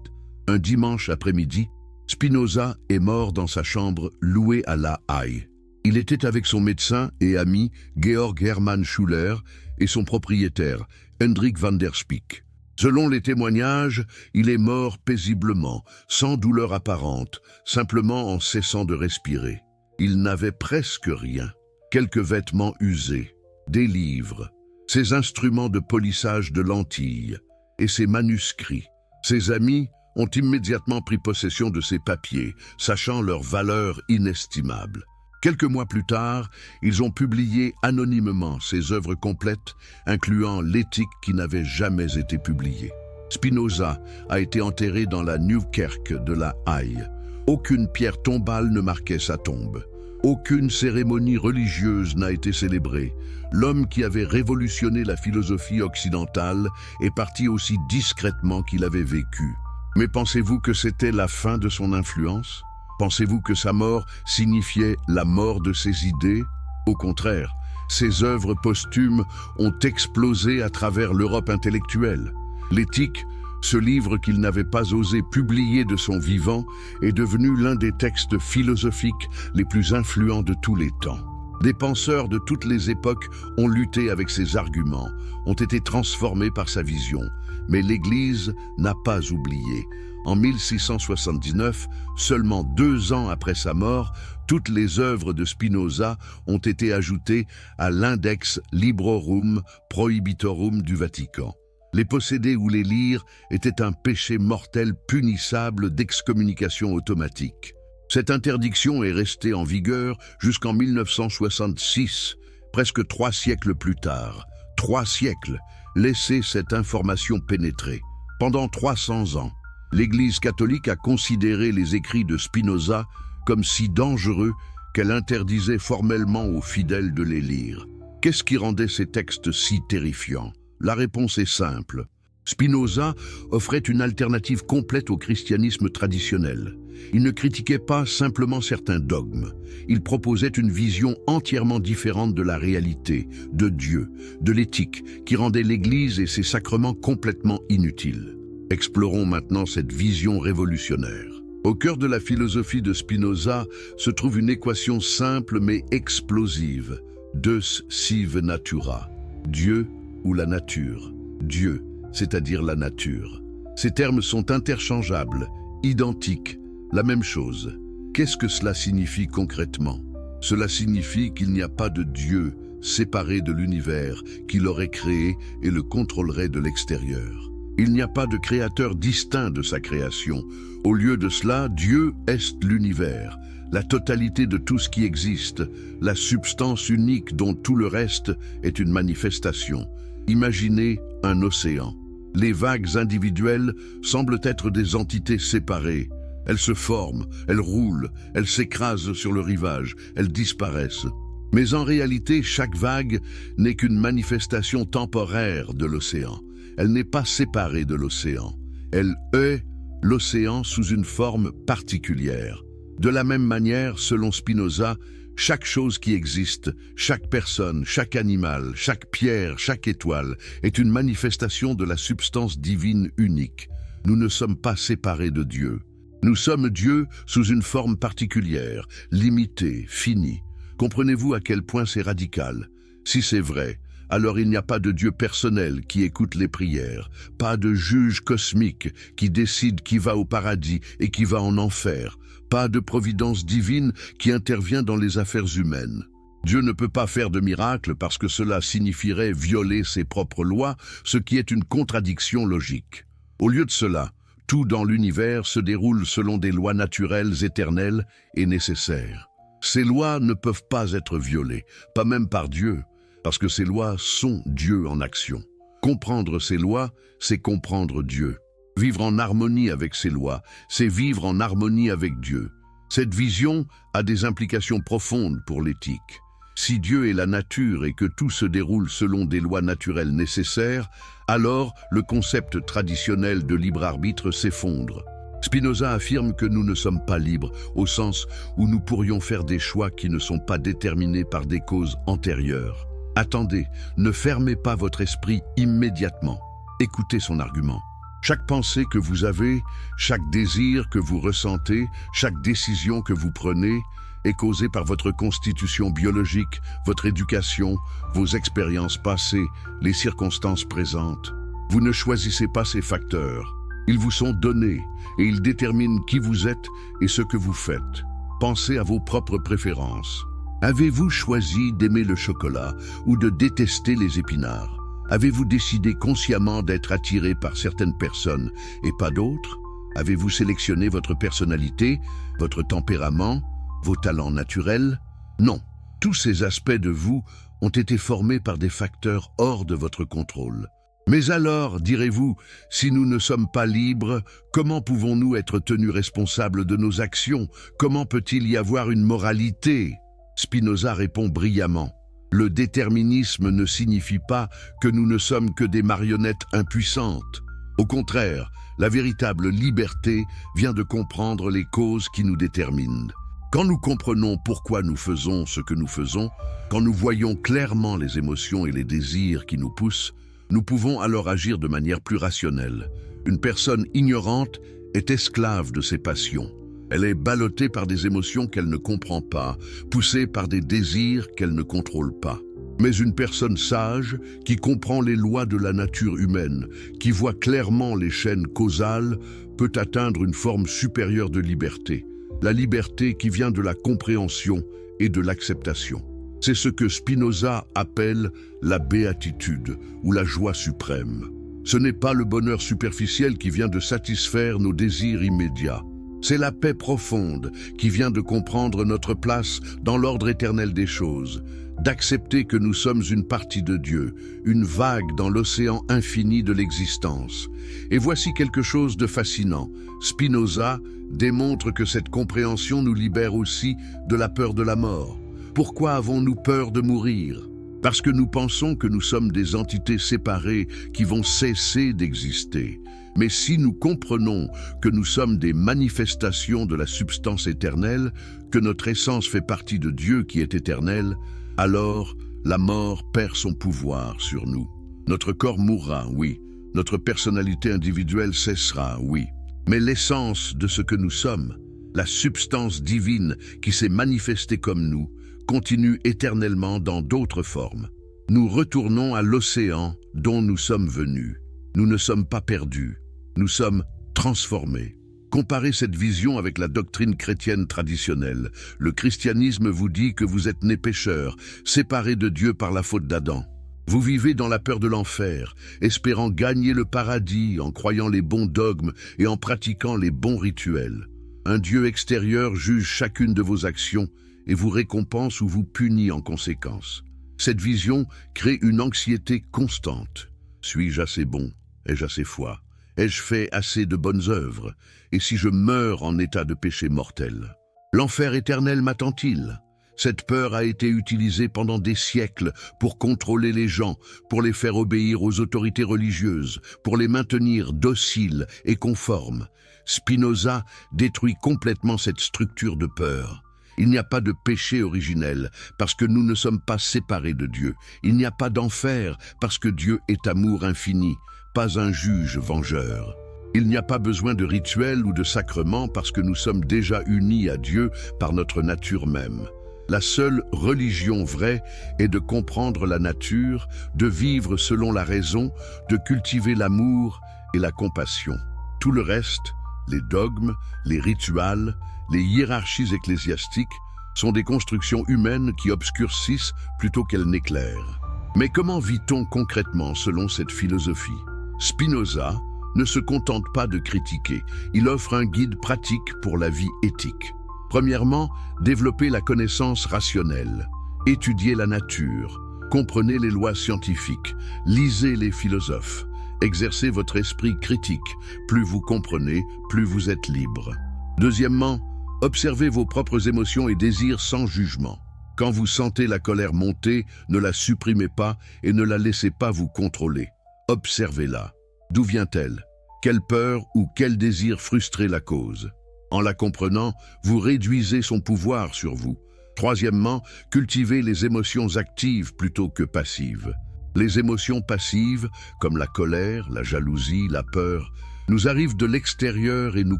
un dimanche après-midi, Spinoza est mort dans sa chambre louée à La Haye. Il était avec son médecin et ami Georg Hermann Schuler et son propriétaire, Hendrik van der Spieck. Selon les témoignages, il est mort paisiblement, sans douleur apparente, simplement en cessant de respirer. Il n'avait presque rien. Quelques vêtements usés, des livres, ses instruments de polissage de lentilles et ses manuscrits. Ses amis ont immédiatement pris possession de ces papiers, sachant leur valeur inestimable. Quelques mois plus tard, ils ont publié anonymement ses œuvres complètes, incluant l'Éthique qui n'avait jamais été publiée. Spinoza a été enterré dans la Nieuwkerk de La Haye. Aucune pierre tombale ne marquait sa tombe. Aucune cérémonie religieuse n'a été célébrée. L'homme qui avait révolutionné la philosophie occidentale est parti aussi discrètement qu'il avait vécu. Mais pensez-vous que c'était la fin de son influence? Pensez-vous que sa mort signifiait la mort de ses idées? Au contraire, ses œuvres posthumes ont explosé à travers l'Europe intellectuelle. L'Éthique, ce livre qu'il n'avait pas osé publier de son vivant, est devenu l'un des textes philosophiques les plus influents de tous les temps. Des penseurs de toutes les époques ont lutté avec ses arguments, ont été transformés par sa vision. Mais l'Église n'a pas oublié. En 1679, seulement 2 ans après sa mort, toutes les œuvres de Spinoza ont été ajoutées à l'Index Librorum Prohibitorum du Vatican. Les posséder ou les lire était un péché mortel punissable d'excommunication automatique. Cette interdiction est restée en vigueur jusqu'en 1966, presque 3 siècles plus tard. 3 siècles, laissez cette information pénétrer. Pendant 300 ans, l'Église catholique a considéré les écrits de Spinoza comme si dangereux qu'elle interdisait formellement aux fidèles de les lire. Qu'est-ce qui rendait ces textes si terrifiants? La réponse est simple. Spinoza offrait une alternative complète au christianisme traditionnel. Il ne critiquait pas simplement certains dogmes. Il proposait une vision entièrement différente de la réalité, de Dieu, de l'éthique, qui rendait l'Église et ses sacrements complètement inutiles. Explorons maintenant cette vision révolutionnaire. Au cœur de la philosophie de Spinoza se trouve une équation simple mais explosive. Deus sive natura. Dieu ou la nature. Dieu, c'est-à-dire la nature. Ces termes sont interchangeables, identiques, la même chose. Qu'est-ce que cela signifie concrètement? Cela signifie qu'il n'y a pas de Dieu séparé de l'univers qui l'aurait créé et le contrôlerait de l'extérieur. Il n'y a pas de créateur distinct de sa création. Au lieu de cela, Dieu est l'univers, la totalité de tout ce qui existe, la substance unique dont tout le reste est une manifestation. Imaginez un océan. Les vagues individuelles semblent être des entités séparées. Elles se forment, elles roulent, elles s'écrasent sur le rivage, elles disparaissent. Mais en réalité, chaque vague n'est qu'une manifestation temporaire de l'océan. Elle n'est pas séparée de l'océan. Elle est l'océan sous une forme particulière. De la même manière, selon Spinoza, chaque chose qui existe, chaque personne, chaque animal, chaque pierre, chaque étoile est une manifestation de la substance divine unique. Nous ne sommes pas séparés de Dieu. Nous sommes Dieu sous une forme particulière, limitée, finie. Comprenez-vous à quel point c'est radical? Si c'est vrai, alors il n'y a pas de Dieu personnel qui écoute les prières, pas de juge cosmique qui décide qui va au paradis et qui va en enfer, pas de providence divine qui intervient dans les affaires humaines. Dieu ne peut pas faire de miracle parce que cela signifierait violer ses propres lois, ce qui est une contradiction logique. Au lieu de cela, tout dans l'univers se déroule selon des lois naturelles éternelles et nécessaires. Ces lois ne peuvent pas être violées, pas même par Dieu, parce que ces lois sont Dieu en action. Comprendre ces lois, c'est comprendre Dieu. Vivre en harmonie avec ces lois, c'est vivre en harmonie avec Dieu. Cette vision a des implications profondes pour l'éthique. Si Dieu est la nature et que tout se déroule selon des lois naturelles nécessaires, alors le concept traditionnel de libre arbitre s'effondre. Spinoza affirme que nous ne sommes pas libres, au sens où nous pourrions faire des choix qui ne sont pas déterminés par des causes antérieures. Attendez, ne fermez pas votre esprit immédiatement. Écoutez son argument. Chaque pensée que vous avez, chaque désir que vous ressentez, chaque décision que vous prenez est causée par votre constitution biologique, votre éducation, vos expériences passées, les circonstances présentes. Vous ne choisissez pas ces facteurs. Ils vous sont donnés et ils déterminent qui vous êtes et ce que vous faites. Pensez à vos propres préférences. Avez-vous choisi d'aimer le chocolat ou de détester les épinards? Avez-vous décidé consciemment d'être attiré par certaines personnes et pas d'autres? Avez-vous sélectionné votre personnalité, votre tempérament, vos talents naturels? Non. Tous ces aspects de vous ont été formés par des facteurs hors de votre contrôle. Mais alors, direz-vous, si nous ne sommes pas libres, comment pouvons-nous être tenus responsables de nos actions? Comment peut-il y avoir une moralité? Spinoza répond brillamment. Le déterminisme ne signifie pas que nous ne sommes que des marionnettes impuissantes. Au contraire, la véritable liberté vient de comprendre les causes qui nous déterminent. Quand nous comprenons pourquoi nous faisons ce que nous faisons, quand nous voyons clairement les émotions et les désirs qui nous poussent, nous pouvons alors agir de manière plus rationnelle. Une personne ignorante est esclave de ses passions. Elle est ballottée par des émotions qu'elle ne comprend pas, poussée par des désirs qu'elle ne contrôle pas. Mais une personne sage, qui comprend les lois de la nature humaine, qui voit clairement les chaînes causales, peut atteindre une forme supérieure de liberté. La liberté qui vient de la compréhension et de l'acceptation. C'est ce que Spinoza appelle la béatitude ou la joie suprême. Ce n'est pas le bonheur superficiel qui vient de satisfaire nos désirs immédiats. C'est la paix profonde qui vient de comprendre notre place dans l'ordre éternel des choses, d'accepter que nous sommes une partie de Dieu, une vague dans l'océan infini de l'existence. Et voici quelque chose de fascinant. Spinoza démontre que cette compréhension nous libère aussi de la peur de la mort. Pourquoi avons-nous peur de mourir? Parce que nous pensons que nous sommes des entités séparées qui vont cesser d'exister. Mais si nous comprenons que nous sommes des manifestations de la substance éternelle, que notre essence fait partie de Dieu qui est éternel, alors la mort perd son pouvoir sur nous. Notre corps mourra, oui. Notre personnalité individuelle cessera, oui. Mais l'essence de ce que nous sommes, la substance divine qui s'est manifestée comme nous, continue éternellement dans d'autres formes. Nous retournons à l'océan dont nous sommes venus. Nous ne sommes pas perdus. Nous sommes transformés. Comparez cette vision avec la doctrine chrétienne traditionnelle. Le christianisme vous dit que vous êtes nés pécheurs, séparés de Dieu par la faute d'Adam. Vous vivez dans la peur de l'enfer, espérant gagner le paradis en croyant les bons dogmes et en pratiquant les bons rituels. Un Dieu extérieur juge chacune de vos actions et vous récompense ou vous punit en conséquence. Cette vision crée une anxiété constante. Suis-je assez bon? Ai-je assez foi? Ai-je fait assez de bonnes œuvres? Et si je meurs en état de péché mortel? L'enfer éternel m'attend-il? Cette peur a été utilisée pendant des siècles pour contrôler les gens, pour les faire obéir aux autorités religieuses, pour les maintenir dociles et conformes. Spinoza détruit complètement cette structure de peur. Il n'y a pas de péché originel parce que nous ne sommes pas séparés de Dieu. Il n'y a pas d'enfer parce que Dieu est amour infini, pas un juge vengeur. Il n'y a pas besoin de rituels ou de sacrements parce que nous sommes déjà unis à Dieu par notre nature même. La seule religion vraie est de comprendre la nature, de vivre selon la raison, de cultiver l'amour et la compassion. Tout le reste, les dogmes, les rituels, les hiérarchies ecclésiastiques, sont des constructions humaines qui obscurcissent plutôt qu'elles n'éclairent. Mais comment vit-on concrètement selon cette philosophie? Spinoza ne se contente pas de critiquer, il offre un guide pratique pour la vie éthique. Premièrement, développez la connaissance rationnelle. Étudiez la nature, comprenez les lois scientifiques, lisez les philosophes, exercez votre esprit critique. Plus vous comprenez, plus vous êtes libre. Deuxièmement, observez vos propres émotions et désirs sans jugement. Quand vous sentez la colère monter, ne la supprimez pas et ne la laissez pas vous contrôler. Observez-la. D'où vient-elle? Quelle peur ou quel désir frustré la cause? En la comprenant, vous réduisez son pouvoir sur vous. Troisièmement, cultivez les émotions actives plutôt que passives. Les émotions passives, comme la colère, la jalousie, la peur, nous arrivent de l'extérieur et nous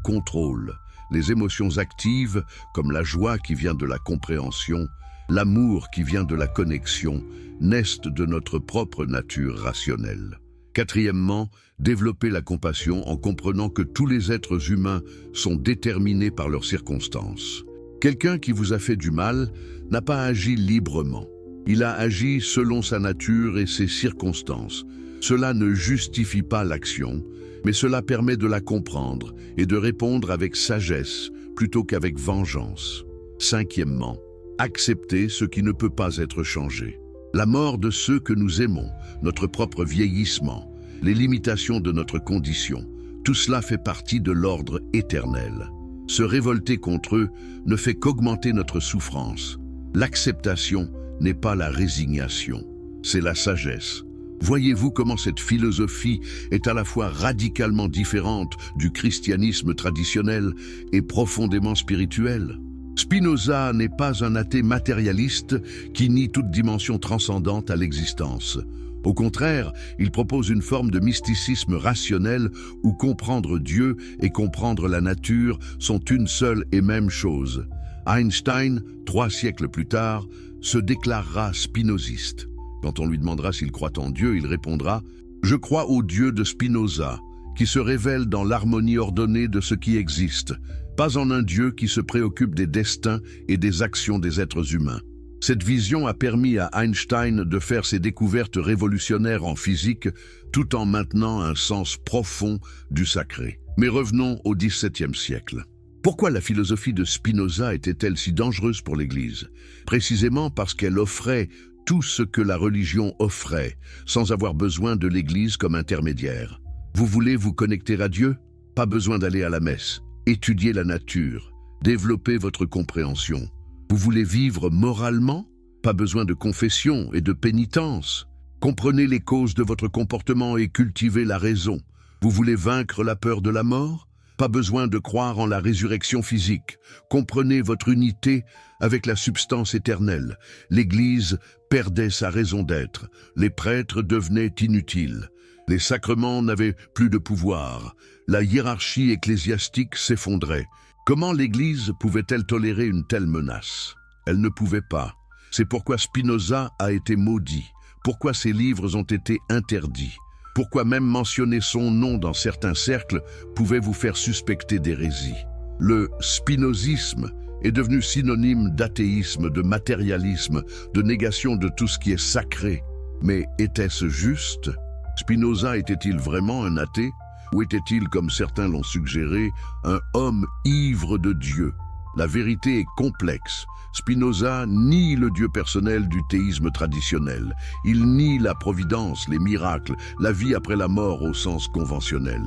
contrôlent. Les émotions actives, comme la joie qui vient de la compréhension, l'amour qui vient de la connexion, naissent de notre propre nature rationnelle. Quatrièmement, développez la compassion en comprenant que tous les êtres humains sont déterminés par leurs circonstances. Quelqu'un qui vous a fait du mal n'a pas agi librement. Il a agi selon sa nature et ses circonstances. Cela ne justifie pas l'action, mais cela permet de la comprendre et de répondre avec sagesse plutôt qu'avec vengeance. Cinquièmement, acceptez ce qui ne peut pas être changé. La mort de ceux que nous aimons, notre propre vieillissement, les limitations de notre condition, tout cela fait partie de l'ordre éternel. Se révolter contre eux ne fait qu'augmenter notre souffrance. L'acceptation n'est pas la résignation, c'est la sagesse. Voyez-vous comment cette philosophie est à la fois radicalement différente du christianisme traditionnel et profondément spirituel? Spinoza n'est pas un athée matérialiste qui nie toute dimension transcendante à l'existence. Au contraire, il propose une forme de mysticisme rationnel où comprendre Dieu et comprendre la nature sont une seule et même chose. Einstein, 3 siècles plus tard, se déclarera spinoziste. Quand on lui demandera s'il croit en Dieu, il répondra « Je crois au Dieu de Spinoza, qui se révèle dans l'harmonie ordonnée de ce qui existe, pas en un Dieu qui se préoccupe des destins et des actions des êtres humains. » Cette vision a permis à Einstein de faire ses découvertes révolutionnaires en physique tout en maintenant un sens profond du sacré. Mais revenons au XVIIe siècle. Pourquoi la philosophie de Spinoza était-elle si dangereuse pour l'Église? Précisément parce qu'elle offrait tout ce que la religion offrait, sans avoir besoin de l'Église comme intermédiaire. Vous voulez vous connecter à Dieu? Pas besoin d'aller à la messe. Étudiez la nature. Développez votre compréhension. Vous voulez vivre moralement? Pas besoin de confession et de pénitence. Comprenez les causes de votre comportement et cultivez la raison. Vous voulez vaincre la peur de la mort? Pas besoin de croire en la résurrection physique. Comprenez votre unité avec la substance éternelle. L'Église perdait sa raison d'être. Les prêtres devenaient inutiles. Les sacrements n'avaient plus de pouvoir. La hiérarchie ecclésiastique s'effondrait. Comment l'Église pouvait-elle tolérer une telle menace? Elle ne pouvait pas. C'est pourquoi Spinoza a été maudit. Pourquoi ses livres ont été interdits. Pourquoi même mentionner son nom dans certains cercles pouvait vous faire suspecter d'hérésie. Le spinozisme est devenu synonyme d'athéisme, de matérialisme, de négation de tout ce qui est sacré. Mais était-ce juste? Spinoza était-il vraiment un athée? Ou était-il, comme certains l'ont suggéré, un homme ivre de Dieu? La vérité est complexe. Spinoza nie le Dieu personnel du théisme traditionnel. Il nie la providence, les miracles, la vie après la mort au sens conventionnel.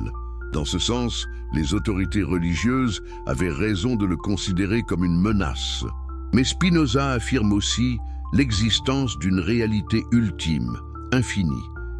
Dans ce sens, les autorités religieuses avaient raison de le considérer comme une menace. Mais Spinoza affirme aussi l'existence d'une réalité ultime, infinie,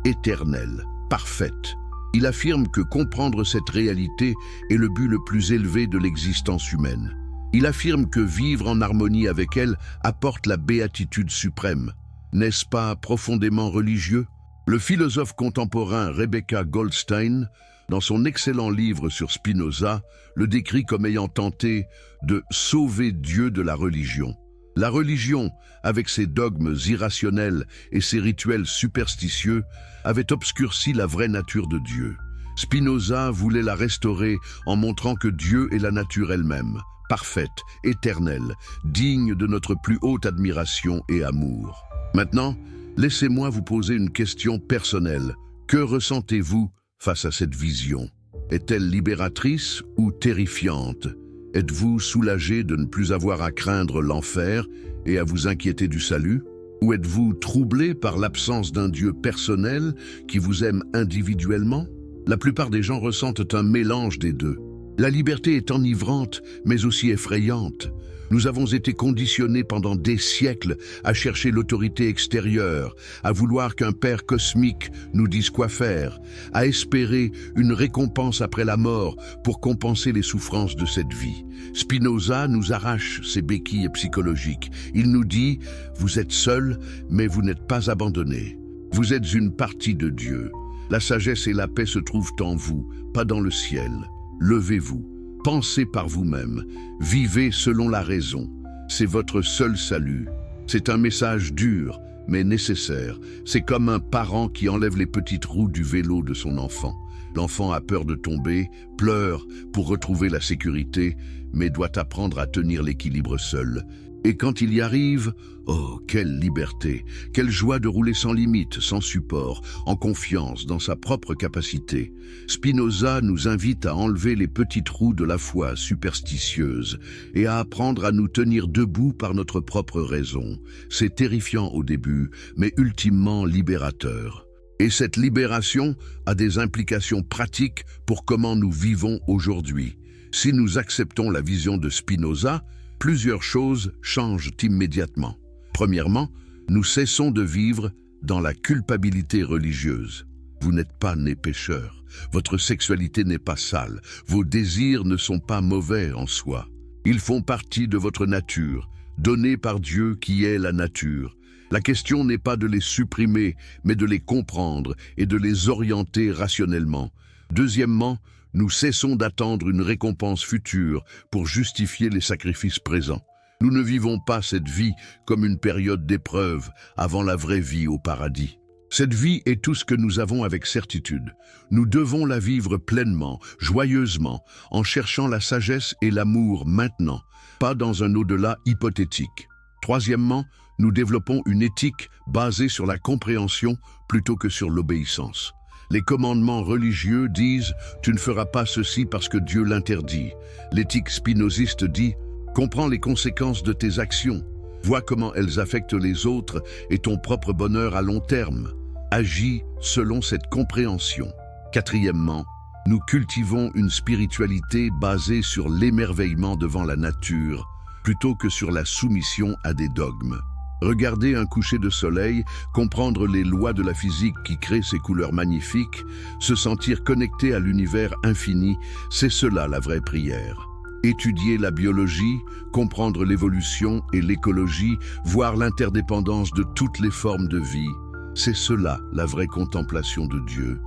éternelle, parfaite. Il affirme que comprendre cette réalité est le but le plus élevé de l'existence humaine. Il affirme que vivre en harmonie avec elle apporte la béatitude suprême. N'est-ce pas profondément religieux? Le philosophe contemporain Rebecca Goldstein, dans son excellent livre sur Spinoza, le décrit comme ayant tenté de sauver Dieu de la religion. La religion, avec ses dogmes irrationnels et ses rituels superstitieux, avait obscurci la vraie nature de Dieu. Spinoza voulait la restaurer en montrant que Dieu est la nature elle-même, parfaite, éternelle, digne de notre plus haute admiration et amour. Maintenant, laissez-moi vous poser une question personnelle. Que ressentez-vous face à cette vision? Est-elle libératrice ou terrifiante? Êtes-vous soulagé de ne plus avoir à craindre l'enfer et à vous inquiéter du salut? Ou êtes-vous troublé par l'absence d'un Dieu personnel qui vous aime individuellement? La plupart des gens ressentent un mélange des deux. La liberté est enivrante, mais aussi effrayante. Nous avons été conditionnés pendant des siècles à chercher l'autorité extérieure, à vouloir qu'un Père cosmique nous dise quoi faire, à espérer une récompense après la mort pour compenser les souffrances de cette vie. Spinoza nous arrache ces béquilles psychologiques. Il nous dit « Vous êtes seuls, mais vous n'êtes pas abandonnés. Vous êtes une partie de Dieu. La sagesse et la paix se trouvent en vous, pas dans le ciel. Levez-vous, pensez par vous-même, vivez selon la raison. C'est votre seul salut. C'est un message dur, mais nécessaire. C'est comme un parent qui enlève les petites roues du vélo de son enfant. L'enfant a peur de tomber, pleure pour retrouver la sécurité, mais doit apprendre à tenir l'équilibre seul. Et quand il y arrive, oh, quelle liberté, quelle joie de rouler sans limite, sans support, en confiance dans sa propre capacité. Spinoza nous invite à enlever les petites roues de la foi superstitieuse et à apprendre à nous tenir debout par notre propre raison. C'est terrifiant au début, mais ultimement libérateur. Et cette libération a des implications pratiques pour comment nous vivons aujourd'hui. Si nous acceptons la vision de Spinoza, plusieurs choses changent immédiatement. Premièrement, nous cessons de vivre dans la culpabilité religieuse. Vous n'êtes pas né pécheur, votre sexualité n'est pas sale, vos désirs ne sont pas mauvais en soi. Ils font partie de votre nature, donnée par Dieu qui est la nature. La question n'est pas de les supprimer, mais de les comprendre et de les orienter rationnellement. Deuxièmement, nous cessons d'attendre une récompense future pour justifier les sacrifices présents. Nous ne vivons pas cette vie comme une période d'épreuve avant la vraie vie au paradis. Cette vie est tout ce que nous avons avec certitude. Nous devons la vivre pleinement, joyeusement, en cherchant la sagesse et l'amour maintenant, pas dans un au-delà hypothétique. Troisièmement, nous développons une éthique basée sur la compréhension plutôt que sur l'obéissance. Les commandements religieux disent « Tu ne feras pas ceci parce que Dieu l'interdit ». L'éthique spinoziste dit « Comprends les conséquences de tes actions, vois comment elles affectent les autres et ton propre bonheur à long terme. Agis selon cette compréhension ». Quatrièmement, nous cultivons une spiritualité basée sur l'émerveillement devant la nature plutôt que sur la soumission à des dogmes. Regarder un coucher de soleil, comprendre les lois de la physique qui créent ces couleurs magnifiques, se sentir connecté à l'univers infini, c'est cela la vraie prière. Étudier la biologie, comprendre l'évolution et l'écologie, voir l'interdépendance de toutes les formes de vie, c'est cela la vraie contemplation de Dieu.